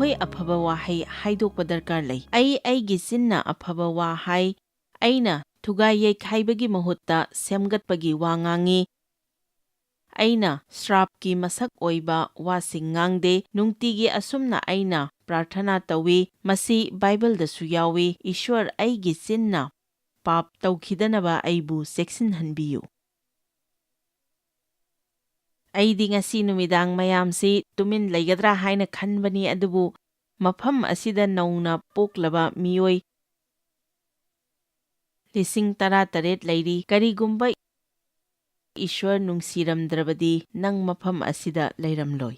ꯑꯩꯈꯣꯏ ꯑꯐꯕ ꯋꯥꯍꯩ ꯍꯥꯏꯗꯣꯛꯄ ꯗꯔꯀꯥꯔ ꯂꯩ꯫ ꯑꯩꯒꯤ ꯆꯤꯟꯅ ꯑꯐꯕ ꯋꯥ ꯍꯥꯏ, ꯑꯩꯅ ꯊꯨꯒꯥꯏ ꯌꯩꯈꯥꯏꯕꯒꯤ ꯃꯍꯨꯠꯇ ꯁꯦꯝꯒꯠꯄꯒꯤ ꯋꯥ ꯉꯥꯡꯏ, ꯑꯩꯅ ꯁ꯭ꯔꯥꯞꯀꯤ ꯃꯁꯛ ꯑꯣꯏꯕ ꯋꯥꯁꯤꯡ ꯉꯥꯡꯗꯦ, ꯅꯨꯡꯇꯤꯒꯤ ꯑꯁꯨꯝꯅ ꯑꯩꯅ ꯄ꯭ꯔꯥꯔꯊꯅꯥ ꯇꯧꯏ, ꯃꯁꯤ ꯕꯥꯏꯕꯜꯗꯁꯨ ꯌꯥꯎꯏ, ꯏꯁ꯭ꯋꯔ ꯑꯩꯒꯤ ꯆꯤꯟꯅ ꯄꯥꯞ ꯇꯧꯈꯤꯗꯅꯕ ꯑꯩꯕꯨ ꯆꯦꯛꯁꯤꯟꯍꯟꯕꯤꯌꯨ꯫ ꯑꯩꯗꯤ ꯉꯁꯤ ꯅꯨꯃꯤꯗꯥꯡ ꯃꯌꯥꯝꯁꯤ ꯇꯨꯃꯤꯟ ꯂꯩꯒꯗ꯭ꯔꯥ ꯍꯥꯏꯅ ꯈꯟꯕꯅꯤ, ꯑꯗꯨꯕꯨ ꯃꯐꯝ ꯑꯁꯤꯗ ꯅꯧꯅ ꯄꯣꯛꯂꯕ ꯃꯤꯑꯣꯏ 18,000 ꯂꯩꯔꯤ꯫ ꯀꯔꯤꯒꯨꯝꯕ ꯏꯁ꯭ꯋꯔ ꯅꯨꯡꯁꯤꯔꯝꯗ꯭ꯔꯕꯗꯤ ꯅꯪ ꯃꯐꯝ ꯑꯁꯤꯗ ꯂꯩꯔꯝꯂꯣꯏ꯫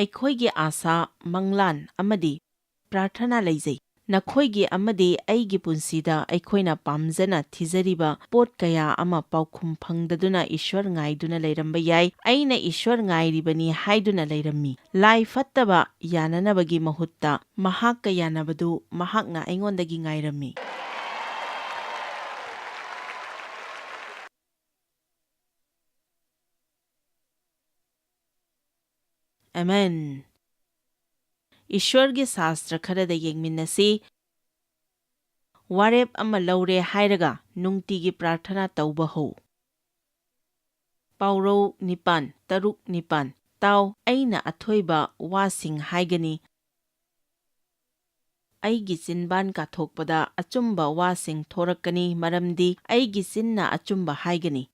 ꯑꯩꯈꯣꯏꯒꯤ ꯑꯥꯁꯥ, ꯃꯪꯂꯥꯟ ꯑꯃꯗꯤ ꯄ꯭ꯔꯥꯔꯊꯅꯥ ꯂꯩꯖꯩ꯫ ꯅꯈꯣꯏꯒꯤ ꯑꯃꯗꯤ ꯑꯩꯒꯤ ꯄꯨꯟꯁꯤꯗ ꯑꯩꯈꯣꯏꯅ ꯄꯥꯝꯖꯅ ꯊꯤꯖꯔꯤꯕ ꯄꯣꯠ ꯀꯌꯥ ꯑꯃ ꯄꯥꯎꯈꯨꯝ ꯐꯪꯗꯗꯨꯅ ꯏꯁ꯭ꯋꯔ ꯉꯥꯏꯗꯨꯅ ꯂꯩꯔꯝꯕ ꯌꯥꯏ꯫ ꯑꯩꯅ ꯏꯁ꯭ꯋꯔ ꯉꯥꯏꯔꯤꯕꯅꯤ ꯍꯥꯏꯗꯨꯅ ꯂꯩꯔꯝꯃꯤ꯫ ꯂꯥꯏ ꯐꯠꯇꯕ ꯌꯥꯅꯅꯕꯒꯤ ꯃꯍꯨꯠꯇ ꯃꯍꯥꯛꯀ ꯌꯥꯅꯕꯗꯨ ꯃꯍꯥꯛꯅ ꯑꯩꯉꯣꯟꯗꯒꯤ ꯉꯥꯏꯔꯝꯃꯤ꯫ ꯑꯃꯦꯟ꯫ ꯏꯁ꯭ꯋꯔꯒꯤ ꯁꯥꯁꯇ꯭ꯔ ꯈꯔꯗ ꯌꯦꯡꯃꯤꯟꯅꯁꯤ꯫ ꯋꯥꯔꯦꯞ ꯑꯃ ꯂꯧꯔꯦ ꯍꯥꯏꯔꯒ ꯅꯨꯡꯇꯤꯒꯤ ꯄ꯭ꯔꯥꯔꯊꯅꯥ ꯇꯧꯕ ꯍꯧ꯫ ꯄꯥꯎꯔꯧ 9:6-9 ꯇꯥꯎ, ꯑꯩꯅ ꯑꯊꯣꯏꯕ ꯋꯥꯁꯤꯡ ꯍꯥꯏꯒꯅꯤ, ꯑꯩꯒꯤ ꯆꯤꯟꯕꯥꯟ ꯀꯥꯊꯣꯛꯄꯗ ꯑꯆꯨꯝꯕ ꯋꯥꯁꯤꯡ ꯊꯣꯔꯛꯀꯅꯤ, ꯃꯔꯝꯗꯤ ꯑꯩꯒꯤ ꯆꯤꯟꯅ ꯑꯆꯨꯝꯕ ꯍꯥꯏꯒꯅꯤ꯫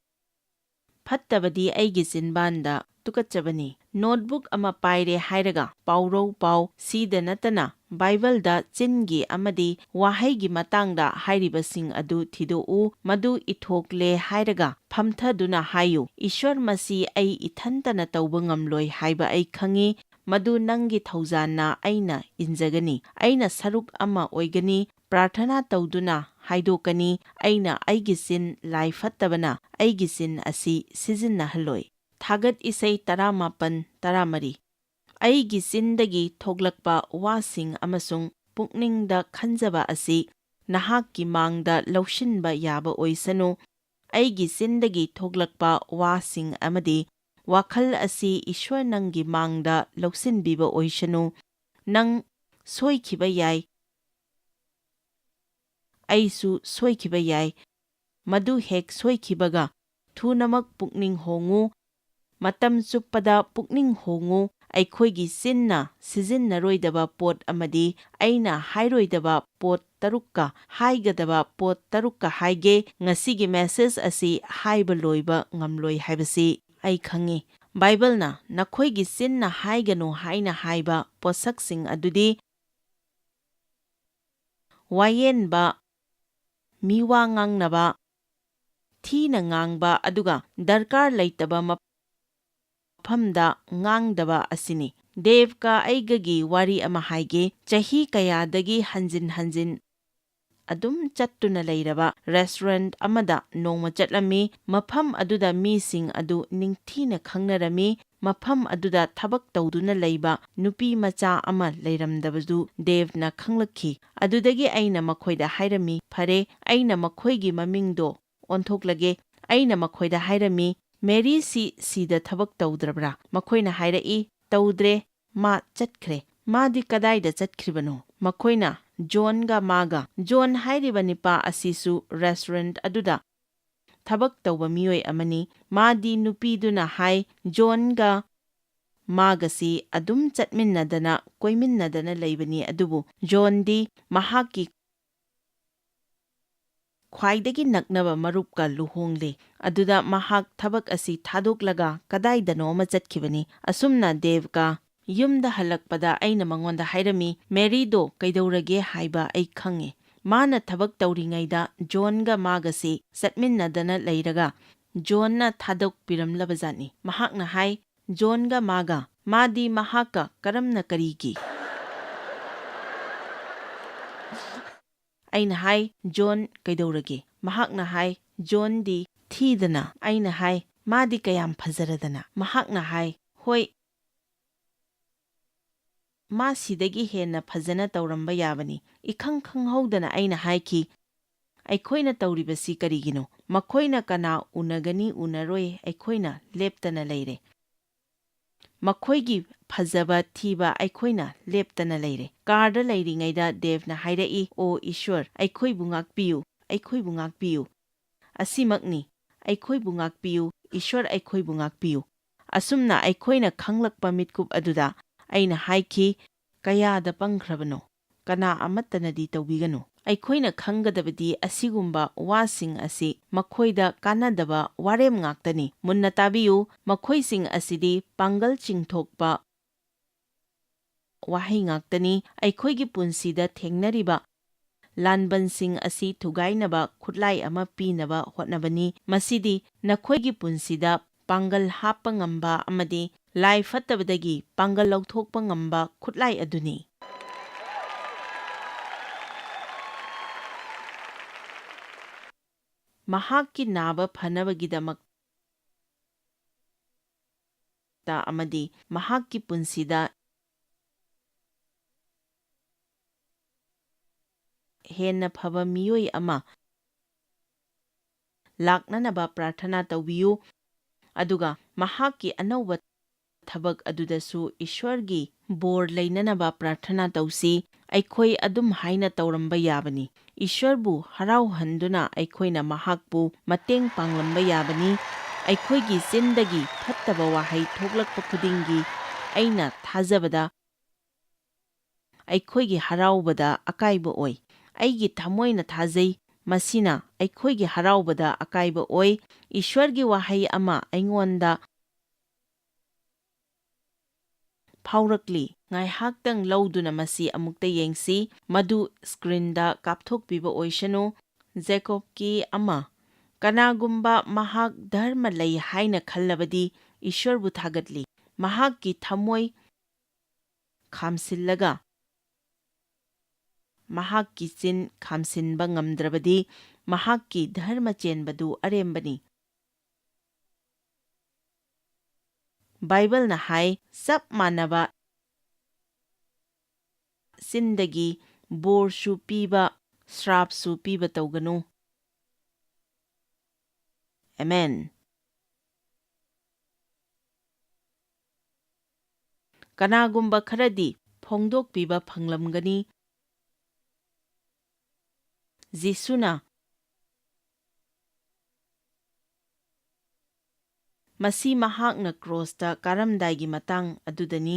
ꯐꯠꯇꯕꯗꯤ ꯑꯩꯒꯤ ꯆꯤꯟꯕꯥꯟꯗ ꯇꯨꯀꯠꯆꯕꯅꯤ꯫ ꯅꯣꯠꯕꯨꯛ ꯑꯃ ꯄꯥꯏꯔꯦ ꯍꯥꯏꯔꯒ ꯄꯥꯎꯔꯧ ꯄꯥꯎ, ꯁꯤꯗ ꯅꯠꯇꯅ ꯕꯥꯏꯕꯜꯗ ꯆꯤꯟꯒꯤ ꯑꯃꯗꯤ ꯋꯥꯍꯩꯒꯤ ꯃꯇꯥꯡꯗ ꯍꯥꯏꯔꯤꯕꯁꯤꯡ ꯑꯗꯨ ꯊꯤꯗꯣꯛꯎ, ꯃꯗꯨ ꯏꯊꯣꯛꯂꯦ ꯍꯥꯏꯔꯒ ꯐꯝꯊꯗꯨꯅ ꯍꯥꯏꯌꯨ, ꯏꯁ꯭ꯋꯔ ꯃꯁꯤ ꯑꯩ ꯏꯊꯟꯇꯅ ꯇꯧꯕ ꯉꯝꯂꯣꯏ ꯍꯥꯏꯕ ꯑꯩ ꯈꯪꯏ, ꯃꯗꯨ ꯅꯪꯒꯤ ꯊꯧꯖꯥꯟꯅ ꯑꯩꯅ ꯏꯟꯖꯒꯅꯤ, ꯑꯩꯅ ꯁꯔꯨꯛ ꯑꯃ ꯑꯣꯏꯒꯅꯤ, ꯄ꯭ꯔꯥꯔꯊꯅꯥ ꯇꯧꯗꯨꯅ ꯍꯥꯏꯗꯣꯛꯀꯅꯤ, ꯑꯩꯅ ꯑꯩꯒꯤ ꯆꯤꯟ ꯂꯥꯏ ꯐꯠꯇꯕꯅ ꯑꯩꯒꯤ ꯆꯤꯟ ꯑꯁꯤ ꯁꯤꯖꯤꯟꯅꯍꯜꯂꯣꯏ꯫ ꯊꯥꯒꯠ ꯏꯁꯩ 19:13 ꯑꯩꯒꯤ ꯆꯤꯟꯗꯒꯤ ꯊꯣꯛꯂꯛꯄ ꯋꯥꯁꯤꯡ ꯑꯃꯁꯨꯡ ꯄꯨꯛꯅꯤꯡꯗ ꯈꯟꯖꯕ ꯑꯁꯤ ꯅꯍꯥꯛꯀꯤ ꯃꯥꯡꯗ ꯂꯧꯁꯤꯟꯕ ꯌꯥꯕ ꯑꯣꯏꯁꯅꯨ꯫ ꯑꯩꯒꯤ ꯆꯤꯟꯗꯒꯤ ꯊꯣꯛꯂꯛꯄ ꯋꯥꯁꯤꯡ ꯑꯃꯗꯤ ꯋꯥꯈꯜ ꯑꯁꯤ ꯏꯁ꯭ꯋꯔ ꯅꯪꯒꯤ ꯃꯥꯡꯗ ꯂꯧꯁꯤꯟꯕꯤꯕ ꯑꯣꯏꯁꯅꯨ꯫ ꯅꯪ ꯁꯣꯏꯈꯤꯕ ꯌꯥꯏ, ꯑꯩꯁꯨ ꯁꯣꯏꯈꯤꯕ ꯌꯥꯏ, ꯃꯗꯨ ꯍꯦꯛ ꯁꯣꯏꯈꯤꯕꯒ ꯊꯨꯅꯃꯛ ꯄꯨꯛꯅꯤꯡ ꯍꯣꯡꯉꯨ, ꯃꯇꯝ ꯆꯨꯞꯄꯗ ꯄꯨꯛꯅꯤꯡ ꯍꯣꯡꯉꯨ꯫ ꯑꯩꯈꯣꯏꯒꯤ ꯆꯤꯟꯅ ꯁꯤꯖꯤꯟꯅꯔꯣꯏꯗꯕ ꯄꯣꯠ ꯑꯃꯗꯤ ꯑꯩꯅ ꯍꯥꯏꯔꯣꯏꯗꯕ ꯄꯣꯠ 3ꯀ ꯍꯥꯏꯒꯗꯕ ꯄꯣꯠ 3ꯀ ꯍꯥꯏꯒꯦ꯫ ꯉꯁꯤꯒꯤ ꯃꯦꯁꯦꯖ ꯑꯁꯤ ꯍꯥꯏꯕ ꯂꯣꯏꯕ ꯉꯝꯂꯣꯏ ꯍꯥꯏꯕꯁꯤ ꯑꯩ ꯈꯪꯏ꯫ ꯕꯥꯏꯕꯜꯅ ꯅꯈꯣꯏꯒꯤ ꯆꯤꯟꯅ ꯍꯥꯏꯒꯅꯨ ꯍꯥꯏꯅ ꯍꯥꯏꯕ ꯄꯣꯠꯁꯛꯁꯤꯡ ꯑꯗꯨꯗꯤ ꯋꯥꯌꯦꯟꯕ, ꯃꯤꯋꯥ ꯉꯥꯡꯅꯕ, ꯊꯤꯅ ꯉꯥꯡꯕ, ꯑꯗꯨꯒ ꯗꯔꯀꯥꯔ ꯂꯩꯇꯕ ꯃꯐꯝꯗ ꯉꯥꯡꯗꯕ ꯑꯁꯤꯅꯤ꯫ ꯗꯦꯕꯀ ꯑꯩꯒꯒꯤ ꯋꯥꯔꯤ ꯑꯃ ꯍꯥꯏꯒꯦ꯫ ꯆꯍꯤ ꯀꯌꯥꯗꯒꯤ ꯍꯟꯖꯤꯟ ꯍꯟꯖꯤꯟ ꯑꯗꯨꯝ ꯆꯠꯇꯨꯅ ꯂꯩꯔꯕ ꯔꯦꯁꯇꯨꯔꯦꯟꯠ ꯑꯃꯗ ꯅꯣꯡꯃ ꯆꯠꯂꯝꯃꯤ꯫ ꯃꯐꯝ ꯑꯗꯨꯗ ꯃꯤꯁꯤꯡ ꯑꯗꯨ ꯅꯤꯡꯊꯤꯅ ꯈꯪꯅꯔꯝꯃꯤ꯫ ꯃꯐꯝ ꯑꯗꯨꯗ ꯊꯕꯛ ꯇꯧꯗꯨꯅ ꯂꯩꯕ ꯅꯨꯄꯤ ꯃꯆꯥ ꯑꯃ ꯂꯩꯔꯝꯗꯕꯗꯨ ꯗꯦꯕꯅ ꯈꯪꯂꯛꯈꯤ꯫ ꯑꯗꯨꯗꯒꯤ ꯑꯩꯅ ꯃꯈꯣꯏꯗ ꯍꯥꯏꯔꯝꯃꯤ, ꯐꯔꯦ, ꯑꯩꯅ ꯃꯈꯣꯏꯒꯤ ꯃꯃꯤꯡꯗꯣ ꯑꯣꯟꯊꯣꯛꯂꯒꯦ꯫ ꯑꯩꯅ ꯃꯈꯣꯏꯗ ꯍꯥꯏꯔꯝꯃꯤ, ꯃꯦꯔꯤꯁꯤ ꯁꯤꯗ ꯊꯕꯛ ꯇꯧꯗ꯭ꯔꯕ꯭ꯔꯥ? ꯃꯈꯣꯏꯅ ꯍꯥꯏꯔꯛꯏ, ꯇꯧꯗ꯭ꯔꯦ, ꯃꯥ ꯆꯠꯈ꯭ꯔꯦ꯫ ꯃꯥꯗꯤ ꯀꯗꯥꯏꯗ ꯆꯠꯈ꯭ꯔꯤꯕꯅꯣ? ꯃꯈꯣꯏꯅ ꯖꯣꯟꯒ ꯃꯥꯒ꯫ ꯖꯣꯟ ꯍꯥꯏꯔꯤꯕ ꯅꯤꯄꯥ ꯑꯁꯤꯁꯨ ꯔꯦꯁꯇꯨꯔꯦꯟꯠ ꯑꯗꯨꯗ ꯊꯕꯛ ꯇꯧꯕ ꯃꯤꯑꯣꯏ ꯑꯃꯅꯤ꯫ ꯃꯥꯗꯤ ꯅꯨꯄꯤꯗꯨꯅ ꯍꯥꯏ, ꯖꯣꯟꯒ ꯃꯥꯒꯁꯤ ꯑꯗꯨꯝ ꯆꯠꯃꯤꯟꯅꯗꯅ ꯀꯣꯏꯃꯤꯟꯅꯗꯅ ꯂꯩꯕꯅꯤ, ꯑꯗꯨꯕꯨ ꯖꯣꯟꯗꯤ ꯃꯍꯥꯛꯀꯤ ꯈ꯭ꯋꯥꯏꯗꯒꯤ ꯅꯛꯅꯕ ꯃꯔꯨꯞꯀ ꯂꯨꯍꯣꯡꯂꯦ꯫ ꯑꯗꯨꯗ ꯃꯍꯥꯛ ꯊꯕꯛ ꯑꯁꯤ ꯊꯥꯗꯣꯛꯂꯒ ꯀꯗꯥꯏꯗꯅꯣ ꯑꯃ ꯆꯠꯈꯤꯕꯅꯤ꯫ ꯑꯁꯨꯝꯅ ꯗꯦꯕꯀ ꯌꯨꯝꯗ ꯍꯜꯂꯛꯄꯗ ꯑꯩꯅ ꯃꯉꯣꯟꯗ ꯍꯥꯏꯔꯝꯃꯤ, ꯃꯦꯔꯤꯗꯣ ꯀꯩꯗꯧꯔꯒꯦ ꯍꯥꯏꯕ ꯑꯩ ꯈꯪꯉꯦ꯫ ꯃꯥꯅ ꯊꯕꯛ ꯇꯧꯔꯤꯉꯩꯗ ꯖꯣꯟꯒ ꯃꯥꯒꯁꯤ ꯆꯠꯃꯤꯟꯅꯗꯅ ꯂꯩꯔꯒ ꯖꯣꯟꯅ ꯊꯥꯗꯣꯛꯄꯤꯔꯝꯂꯕꯖꯥꯠꯅꯤ꯫ ꯃꯍꯥꯛꯅ ꯍꯥꯏ, ꯖꯣꯟꯒ ꯃꯥꯒ, ꯃꯥꯗꯤ ꯃꯍꯥꯛꯀ ꯀꯔꯝꯅ ꯀꯔꯤꯒꯤ? ꯑꯩꯅ ꯍꯥꯏ, ꯖꯣꯟ ꯀꯩꯗꯧꯔꯒꯦ? ꯃꯍꯥꯛꯅ ꯍꯥꯏ, ꯖꯣꯟꯗꯤ ꯊꯤꯗꯅ꯫ ꯑꯩꯅ ꯍꯥꯏ, ꯃꯥꯗꯤ ꯀꯌꯥꯝ ꯐꯖꯔꯗꯅ? ꯃꯍꯥꯛꯅ ꯍꯥꯏ, ꯍꯣꯏ, ꯃꯥ ꯁꯤꯗꯒꯤ ꯍꯦꯟꯅ ꯐꯖꯅ ꯇꯧꯔꯝꯕ ꯌꯥꯕꯅꯤ꯫ ꯏꯈꯪ ꯈꯪꯍꯧꯗꯅ ꯑꯩꯅ ꯍꯥꯏꯈꯤ, ꯑꯩꯈꯣꯏꯅ ꯇꯧꯔꯤꯕꯁꯤ ꯀꯔꯤꯒꯤꯅꯣ? ꯃꯈꯣꯏꯅ ꯀꯅꯥ ꯎꯅꯒꯅꯤ ꯎꯅꯔꯣꯏ, ꯑꯩꯈꯣꯏꯅ ꯂꯦꯞꯇꯅ ꯂꯩꯔꯦ꯫ ꯃꯈꯣꯏꯒꯤ ꯐꯖꯕ ꯊꯤꯕ ꯑꯩꯈꯣꯏꯅ ꯂꯦꯞꯇꯅ ꯂꯩꯔꯦ꯫ ꯀꯥꯔꯗ ꯂꯩꯔꯤꯉꯩꯗ ꯗꯦꯕꯅ ꯍꯥꯏꯔꯛꯏ, "ꯑꯣ ꯏꯁ꯭ꯋꯔ, ꯑꯩꯈꯣꯏꯕꯨ ꯉꯥꯛꯄꯤꯌꯨ, ꯑꯩꯈꯣꯏꯕꯨ ꯉꯥꯛꯄꯤꯌꯨ꯫ ꯑꯁꯤꯃꯛꯅꯤ, ꯑꯩꯈꯣꯏꯕꯨ ꯉꯥꯛꯄꯤꯌꯨ, ꯏꯁ꯭ꯋꯔ ꯑꯩꯈꯣꯏꯕꯨ ꯉꯥꯛꯄꯤꯌꯨ"꯫ ꯑꯁꯨꯝꯅ ꯑꯩꯈꯣꯏꯅ ꯈꯪꯂꯛꯄ ꯃꯤꯠꯀꯨꯞ ꯑꯗꯨꯗ ꯑꯩꯅ ꯍꯥꯏꯈꯤ, "ꯀꯌꯥꯗ ꯄꯪꯈ꯭ꯔꯕꯅꯣ, ꯀꯅꯥ ꯑꯃꯠꯇꯅꯗꯤ ꯇꯧꯕꯤꯒꯅꯨ"꯫ ꯑꯩꯈꯣꯏꯅ ꯈꯪꯒꯗꯕꯗꯤ ꯑꯁꯤꯒꯨꯝꯕ ꯋꯥꯁꯤꯡ ꯑꯁꯤ ꯃꯈꯣꯏꯗ ꯀꯥꯟꯅꯗꯕ ꯋꯥꯔꯦꯝ ꯉꯥꯛꯇꯅꯤ꯫ ꯃꯨꯟꯅ ꯇꯥꯕꯤꯌꯨ, ꯃꯈꯣꯏꯁꯤꯡ ꯑꯁꯤꯗꯤ ꯄꯥꯡꯒꯜ ꯆꯤꯡꯊꯣꯛꯄ ꯋꯥꯍꯩ ꯉꯥꯛꯇꯅꯤ꯫ ꯑꯩꯈꯣꯏꯒꯤ ꯄꯨꯟꯁꯤꯗ ꯊꯦꯡꯅꯔꯤꯕ ꯂꯥꯟꯕꯟꯁꯤꯡ ꯑꯁꯤ ꯊꯨꯒꯥꯏꯅꯕ ꯈꯨꯠꯂꯥꯏ ꯑꯃ ꯄꯤꯅꯕ ꯍꯣꯠꯅꯕꯅꯤ꯫ ꯃꯁꯤꯗꯤ ꯅꯈꯣꯏꯒꯤ ꯄꯨꯟꯁꯤꯗ ꯄꯥꯡꯒꯜ ꯍꯥꯞꯄ ꯉꯝꯕ ꯑꯃꯗꯤ ꯂꯥꯏ ꯐꯠꯇꯕꯗꯒꯤ ꯄꯥꯡꯒꯜ ꯂꯧꯊꯣꯛꯄ ꯉꯝꯕ ꯈꯨꯠꯂꯥꯏ ꯑꯗꯨꯅꯤ꯫ ꯃꯍꯥꯛꯀꯤ ꯅꯥꯕ ꯐꯅꯕꯒꯤꯗꯃꯛꯇ ꯑꯃꯗꯤ ꯃꯍꯥꯛꯀꯤ ꯄꯨꯟꯁꯤꯗ ꯍꯦꯟꯅ ꯐꯕ ꯃꯤꯑꯣꯏ ꯑꯃ ꯂꯥꯛꯅꯅꯕ ꯄ꯭ꯔꯥꯊꯅꯥ ꯇꯧꯕꯤꯌꯨ꯫ ꯑꯗꯨꯒ ꯃꯍꯥꯛꯀꯤ ꯑꯅꯧꯕ ꯊꯕꯛ ꯑꯗꯨꯗꯁꯨ ꯏꯁ꯭ꯋꯔꯒꯤ ꯕꯣꯔ ꯂꯩꯅꯅꯕ ꯄ꯭ꯔꯥꯊꯅꯥ ꯇꯧꯁꯤ꯫ ꯑꯩꯈꯣꯏ ꯑꯗꯨꯝ ꯍꯥꯏꯅ ꯇꯧꯔꯝꯕ ꯌꯥꯕꯅꯤ, ꯏꯁ꯭ꯋꯔꯕꯨ ꯍꯔꯥꯎꯍꯟꯗꯨꯅ ꯑꯩꯈꯣꯏꯅ ꯃꯍꯥꯛꯄꯨ ꯃꯇꯦꯡ ꯄꯥꯡꯂꯝꯕ ꯌꯥꯕꯅꯤ꯫ ꯑꯩꯈꯣꯏꯒꯤ ꯆꯤꯟꯗꯒꯤ ꯐꯠꯇꯕ ꯋꯥꯍꯩ ꯊꯣꯛꯂꯛꯄ ꯈꯨꯗꯤꯡꯒꯤ ꯑꯩꯅ ꯊꯥꯖꯕꯗ ꯑꯩꯈꯣꯏꯒꯤ ꯍꯔꯥꯎꯕꯗ ꯑꯀꯥꯏꯕ ꯑꯣꯏ꯫ ꯑꯩꯒꯤ ꯊꯃꯣꯏꯅ ꯊꯥꯖꯩ ꯃꯁꯤꯅ ꯑꯩꯈꯣꯏꯒꯤ ꯍꯔꯥꯎꯕꯗ ꯑꯀꯥꯏꯕ ꯑꯣꯏ꯫ ꯏꯁ꯭ꯋꯔꯒꯤ ꯋꯥꯍꯩ ꯑꯃ ꯑꯩꯉꯣꯟꯗ ꯐꯥꯎꯔꯛꯂꯤ꯫ ꯉꯥꯏꯍꯥꯛꯇꯪ ꯂꯧꯗꯨꯅ ꯃꯁꯤ ꯑꯃꯨꯛꯇ ꯌꯦꯡꯁꯤ, ꯃꯗꯨ ꯁ꯭ꯀ꯭ꯔꯤꯟꯗ ꯀꯥꯞꯊꯣꯛꯄꯤꯕ ꯑꯣꯏꯁꯅꯨ꯫ ꯖꯦꯀꯣꯕꯀꯤ ꯑꯃ: "ꯀꯅꯥꯒꯨꯝꯕ ꯃꯍꯥꯛ ꯙꯔꯃ ꯂꯩ ꯍꯥꯏꯅ ꯈꯜꯂꯕꯗꯤ ꯏꯁ꯭ꯋꯔꯕꯨ ꯊꯥꯒꯠꯂꯤ꯫ ꯃꯍꯥꯛꯀꯤ ꯊꯃꯣꯏ ꯈꯥꯝꯁꯤꯜꯂꯒ ꯃꯍꯥꯛꯀꯤ ꯆꯤꯟ ꯈꯥꯝꯁꯤꯟꯕ ꯉꯝꯗ꯭ꯔꯕꯗꯤ ꯃꯍꯥꯛꯀꯤ ꯙꯔꯃ ꯆꯦꯟꯕꯗꯨ ꯑꯔꯦꯝꯕꯅꯤ"꯫ ꯕꯥꯏꯕꯜꯅ ꯍꯥꯏ, ꯆꯞ ꯃꯥꯟꯅꯕ ꯆꯤꯟꯗꯒꯤ ꯕꯣꯔꯁꯨ ꯄꯤꯕ ꯁ꯭ꯔꯥꯞꯁꯨ ꯄꯤꯕ ꯇꯧꯒꯅꯨ꯫ ꯑꯃꯦꯟ꯫ ꯀꯅꯥꯒꯨꯝꯕ ꯈꯔꯗꯤ ꯐꯣꯡꯗꯣꯛꯄꯤꯕ ꯐꯪꯂꯝꯒꯅꯤ, ꯖꯤꯁꯨꯅ ꯃꯁꯤ ꯃꯍꯥꯛꯅ ꯀ꯭ꯔꯣꯁꯇ ꯀꯥꯔꯝꯗꯥꯏꯒꯤ ꯃꯇꯥꯡ ꯑꯗꯨꯗꯅꯤ꯫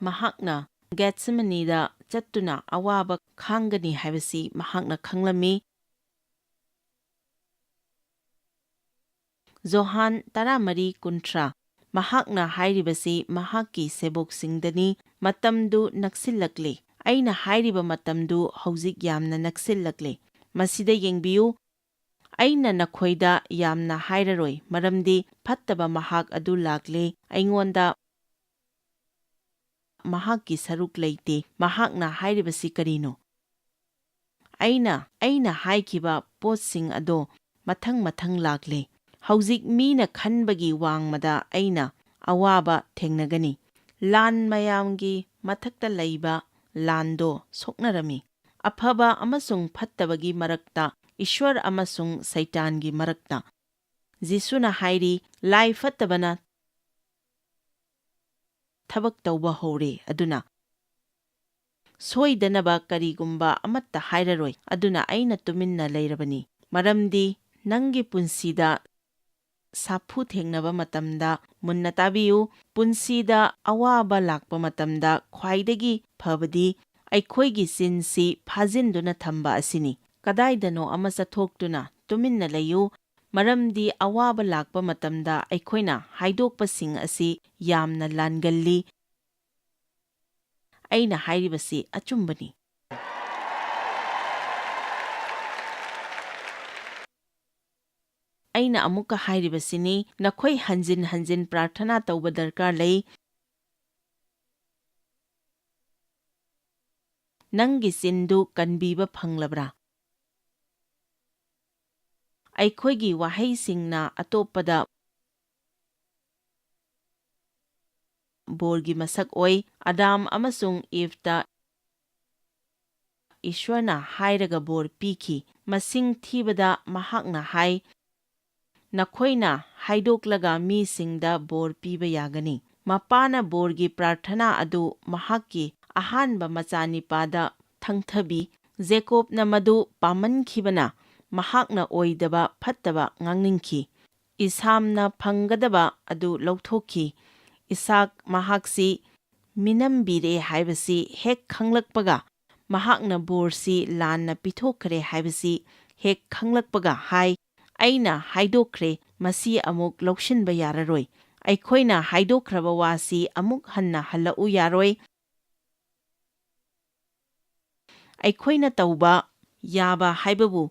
ꯃꯍꯥꯛꯅ ꯒꯦꯠꯁꯦꯃꯅꯤꯗ ꯆꯠꯇꯨꯅ ꯑꯋꯥꯕ ꯈꯥꯡꯒꯅꯤ ꯍꯥꯏꯕꯁꯤ ꯃꯍꯥꯛꯅ ꯈꯪꯂꯝꯃꯤ꯫ ꯌꯣꯍꯥꯟ 13:30꯫ ꯃꯍꯥꯛꯅ ꯍꯥꯏꯔꯤꯕꯁꯤ ꯃꯍꯥꯛꯀꯤ ꯁꯦꯕꯣꯛꯁꯤꯡꯗꯅꯤ꯫ ꯃꯇꯝꯗꯨ ꯅꯛꯁꯤꯜꯂꯛꯂꯦ꯫ ꯑꯩꯅ ꯍꯥꯏꯔꯤꯕ ꯃꯇꯝꯗꯨ ꯍꯧꯖꯤꯛ ꯌꯥꯝꯅ ꯅꯛꯁꯤꯜꯂꯛꯂꯦ꯫ ꯃꯁꯤꯗ ꯌꯦꯡꯕꯤꯌꯨ, ꯑꯩꯅ ꯅꯈꯣꯏꯗ ꯌꯥꯝꯅ ꯍꯥꯏꯔꯔꯣꯏ, ꯃꯔꯝꯗꯤ ꯐꯠꯇꯕ ꯃꯍꯥꯛ ꯑꯗꯨ ꯂꯥꯛꯂꯦ꯫ ꯑꯩꯉꯣꯟꯗ ꯃꯍꯥꯛꯀꯤ ꯁꯔꯨꯛ ꯂꯩꯇꯦ꯫ ꯃꯍꯥꯛꯅ ꯍꯥꯏꯔꯤꯕꯁꯤ ꯀꯔꯤꯅꯣ? ꯑꯩꯅ ꯍꯥꯏꯈꯤꯕ ꯄꯣꯠꯁꯤꯡ ꯑꯗꯣ ꯃꯊꯪ ꯃꯊꯪ ꯂꯥꯛꯂꯦ꯫ ꯍꯧꯖꯤꯛ ꯃꯤꯅ ꯈꯟꯕꯒꯤ ꯋꯥꯡꯃꯗ ꯑꯩꯅ ꯑꯋꯥꯕ ꯊꯦꯡꯅꯒꯅꯤ꯫ ꯂꯥꯟ ꯃꯌꯥꯝꯒꯤ ꯃꯊꯛꯇ ꯂꯩꯕ ꯂꯥꯟꯗꯣ ꯁꯣꯛꯅꯔꯝꯃꯤ꯫ ꯑꯐꯕ ꯑꯃꯁꯨꯡ ꯐꯠꯇꯕꯒꯤ ꯃꯔꯛꯇ, ꯏꯁ꯭ꯋꯔ ꯑꯃꯁꯨꯡ ꯁꯩꯇꯥꯟꯒꯤ ꯃꯔꯛꯇ꯫ ꯖꯤꯁꯨꯅ ꯍꯥꯏꯔꯤ, ꯂꯥꯏ ꯐꯠꯇꯕꯅ ꯊꯕꯛ ꯇꯧꯕ ꯍꯧꯔꯦ, ꯑꯗꯨꯅ ꯁꯣꯏꯗꯅꯕ ꯀꯔꯤꯒꯨꯝꯕ ꯑꯃꯠꯇ ꯍꯥꯏꯔꯔꯣꯏ꯫ ꯑꯗꯨꯅ ꯑꯩꯅ ꯇꯨꯃꯤꯟꯅ ꯂꯩꯔꯕꯅꯤ, ꯃꯔꯝꯗꯤ ꯅꯪꯒꯤ ꯄꯨꯟꯁꯤꯗ ꯁꯥꯐꯨ ꯊꯦꯡꯅꯕ ꯃꯇꯝꯗ ꯃꯨꯟꯅ ꯇꯥꯕꯤꯌꯨ꯫ ꯄꯨꯟꯁꯤꯗ ꯑꯋꯥꯕ ꯂꯥꯛꯄ ꯃꯇꯝꯗ ꯈ꯭ꯋꯥꯏꯗꯒꯤ ꯐꯕꯗꯤ ꯑꯩꯈꯣꯏꯒꯤ ꯆꯤꯟꯁꯤ ꯐꯥꯖꯤꯟꯗꯨꯅ ꯊꯝꯕ ꯑꯁꯤꯅꯤ꯫ ꯀꯗꯥꯏꯗꯅꯣ ꯑꯃ ꯆꯠꯊꯣꯛꯇꯨꯅ ꯇꯨꯃꯤꯟꯅ ꯂꯩꯌꯨ, ꯃꯔꯝꯗꯤ ꯑꯋꯥꯕ ꯂꯥꯛꯄ ꯃꯇꯝꯗ ꯑꯩꯈꯣꯏꯅ ꯍꯥꯏꯗꯣꯛꯄꯁꯤꯡ ꯑꯁꯤ ꯌꯥꯝꯅ ꯂꯥꯟꯒꯜꯂꯤ꯫ ꯑꯩꯅ ꯍꯥꯏꯔꯤꯕꯁꯤ ꯑꯆꯨꯝꯕꯅꯤ꯫ ꯑꯩꯅ ꯑꯃꯨꯛꯀ ꯍꯥꯏꯔꯤꯕꯁꯤꯅꯤ, ꯅꯈꯣꯏ ꯍꯟꯖꯤꯟ ꯍꯟꯖꯤꯟ ꯄ꯭ꯔꯥꯊꯅꯥ ꯇꯧꯕ ꯗꯔꯀꯥꯔ ꯂꯩ꯫ ꯅꯪꯒꯤ ꯆꯤꯟꯗꯨ ꯀꯟꯕꯤꯕ ꯐꯪꯂꯕ꯭ꯔꯥ? ꯑꯩꯈꯣꯏꯒꯤ ꯋꯥꯍꯩꯁꯤꯡꯅ ꯑꯇꯣꯞꯄꯗ ꯕꯣꯔꯒꯤ ꯃꯁꯛ ꯑꯣꯏ꯫ ꯑꯗꯥꯝ ꯑꯃꯁꯨꯡ ꯏꯚꯇ ꯏꯁ꯭ꯋꯔꯅ ꯍꯥꯏꯔꯒ ꯕꯣꯔ ꯄꯤꯈꯤ꯫ ꯃꯁꯤꯡ ꯊꯤꯕꯗ ꯃꯍꯥꯛꯅ ꯍꯥꯏ, ꯅꯈꯣꯏꯅ ꯍꯥꯏꯗꯣꯛꯂꯒ ꯃꯤꯁꯤꯡꯗ ꯕꯣꯔ ꯄꯤꯕ ꯌꯥꯒꯅꯤ꯫ ꯃꯄꯥꯅ ꯕꯣꯔꯒꯤ ꯄ꯭ꯔꯥꯔꯊꯅꯥ ꯑꯗꯨ ꯃꯍꯥꯛꯀꯤ ꯑꯍꯥꯟꯕ ꯃꯆꯥꯅꯤꯄꯥꯗ ꯊꯪꯊꯕꯤ, ꯖꯦꯀꯣꯕꯅ ꯃꯗꯨ ꯄꯥꯝꯃꯟꯈꯤꯕꯅ ꯃꯍꯥꯛꯅ ꯑꯣꯏꯗꯕ ꯐꯠꯇꯕ ꯉꯥꯡꯅꯤꯡꯈꯤ꯫ ꯏꯁꯥꯝꯅ ꯐꯪꯒꯗꯕ ꯑꯗꯨ ꯂꯧꯊꯣꯛꯈꯤ꯫ ꯏꯁꯥꯛ ꯃꯍꯥꯛꯁꯤ ꯃꯤꯅꯝꯕꯤꯔꯦ ꯍꯥꯏꯕꯁꯤ ꯍꯦꯛ ꯈꯪꯂꯛꯄꯒ, ꯃꯍꯥꯛꯅ ꯕꯣꯔꯁꯤ ꯂꯥꯟꯅ ꯄꯤꯊꯣꯛꯈ꯭ꯔꯦ ꯍꯥꯏꯕꯁꯤ ꯍꯦꯛ ꯈꯪꯂꯛꯄꯒ ꯍꯥꯏ, ꯑꯩꯅ ꯍꯥꯏꯗꯣꯛꯈ꯭ꯔꯦ, ꯃꯁꯤ ꯑꯃꯨꯛ ꯂꯧꯁꯤꯟꯕ ꯌꯥꯔꯔꯣꯏ꯫ ꯑꯩꯈꯣꯏꯅ ꯍꯥꯏꯗꯣꯛꯈ꯭ꯔꯕ ꯋꯥꯁꯤ ꯑꯃꯨꯛ ꯍꯟꯅ ꯍꯜꯂꯛꯎ ꯌꯥꯔꯣꯏ꯫ ꯑꯩꯈꯣꯏꯅ ꯇꯧꯕ ꯌꯥꯕ ꯍꯥꯏꯕꯕꯨ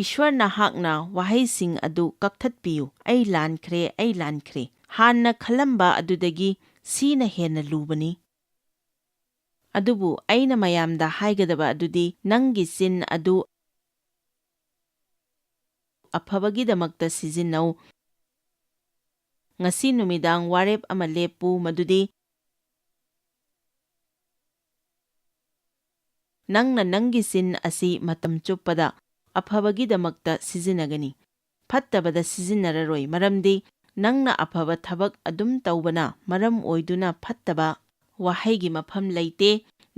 ꯏꯁ꯭ꯋꯔ, ꯅꯍꯥꯛꯅ ꯋꯥꯍꯩꯁꯤꯡ ꯑꯗꯨ ꯀꯛꯊꯠꯄꯤꯌꯨ꯫ ꯑꯩ ꯂꯥꯟꯈ꯭ꯔꯦ, ꯑꯩ ꯂꯥꯟꯈ꯭ꯔꯦ꯫ ꯍꯥꯟꯅ ꯈꯜꯂꯝꯕ ꯑꯗꯨꯗꯒꯤ ꯁꯤꯅ ꯍꯦꯟꯅ ꯂꯨꯕꯅꯤ꯫ ꯑꯗꯨꯕꯨ ꯑꯩꯅ ꯃꯌꯥꯝꯗ ꯍꯥꯏꯒꯗꯕ ꯑꯗꯨꯗꯤ ꯅꯪꯒꯤ ꯆꯤꯟ ꯑꯗꯨ ꯑꯐꯕꯒꯤꯗꯃꯛꯇ ꯁꯤꯖꯤꯟꯅꯧ꯫ ꯉꯁꯤ ꯅꯨꯃꯤꯗꯥꯡ ꯋꯥꯔꯦꯞ ꯑꯃ ꯂꯦꯞꯄꯨ ꯃꯗꯨꯗꯤ ꯅꯪꯅ ꯅꯪꯒꯤ ꯆꯤꯟ ꯑꯁꯤ ꯃꯇꯝ ꯆꯨꯞꯄꯗ ꯑꯐꯕꯒꯤꯗꯃꯛꯇ ꯁꯤꯖꯤꯟꯅꯒꯅꯤ, ꯐꯠꯇꯕꯗ ꯁꯤꯖꯤꯟꯅꯔꯔꯣꯏ, ꯃꯔꯝꯗꯤ ꯅꯪꯅ ꯑꯐꯕ ꯊꯕꯛ ꯑꯗꯨꯝ ꯇꯧꯕꯅ ꯃꯔꯝ ꯑꯣꯏꯗꯨꯅ ꯐꯠꯇꯕ ꯋꯥꯍꯩꯒꯤ ꯃꯐꯝ ꯂꯩꯇꯦ꯫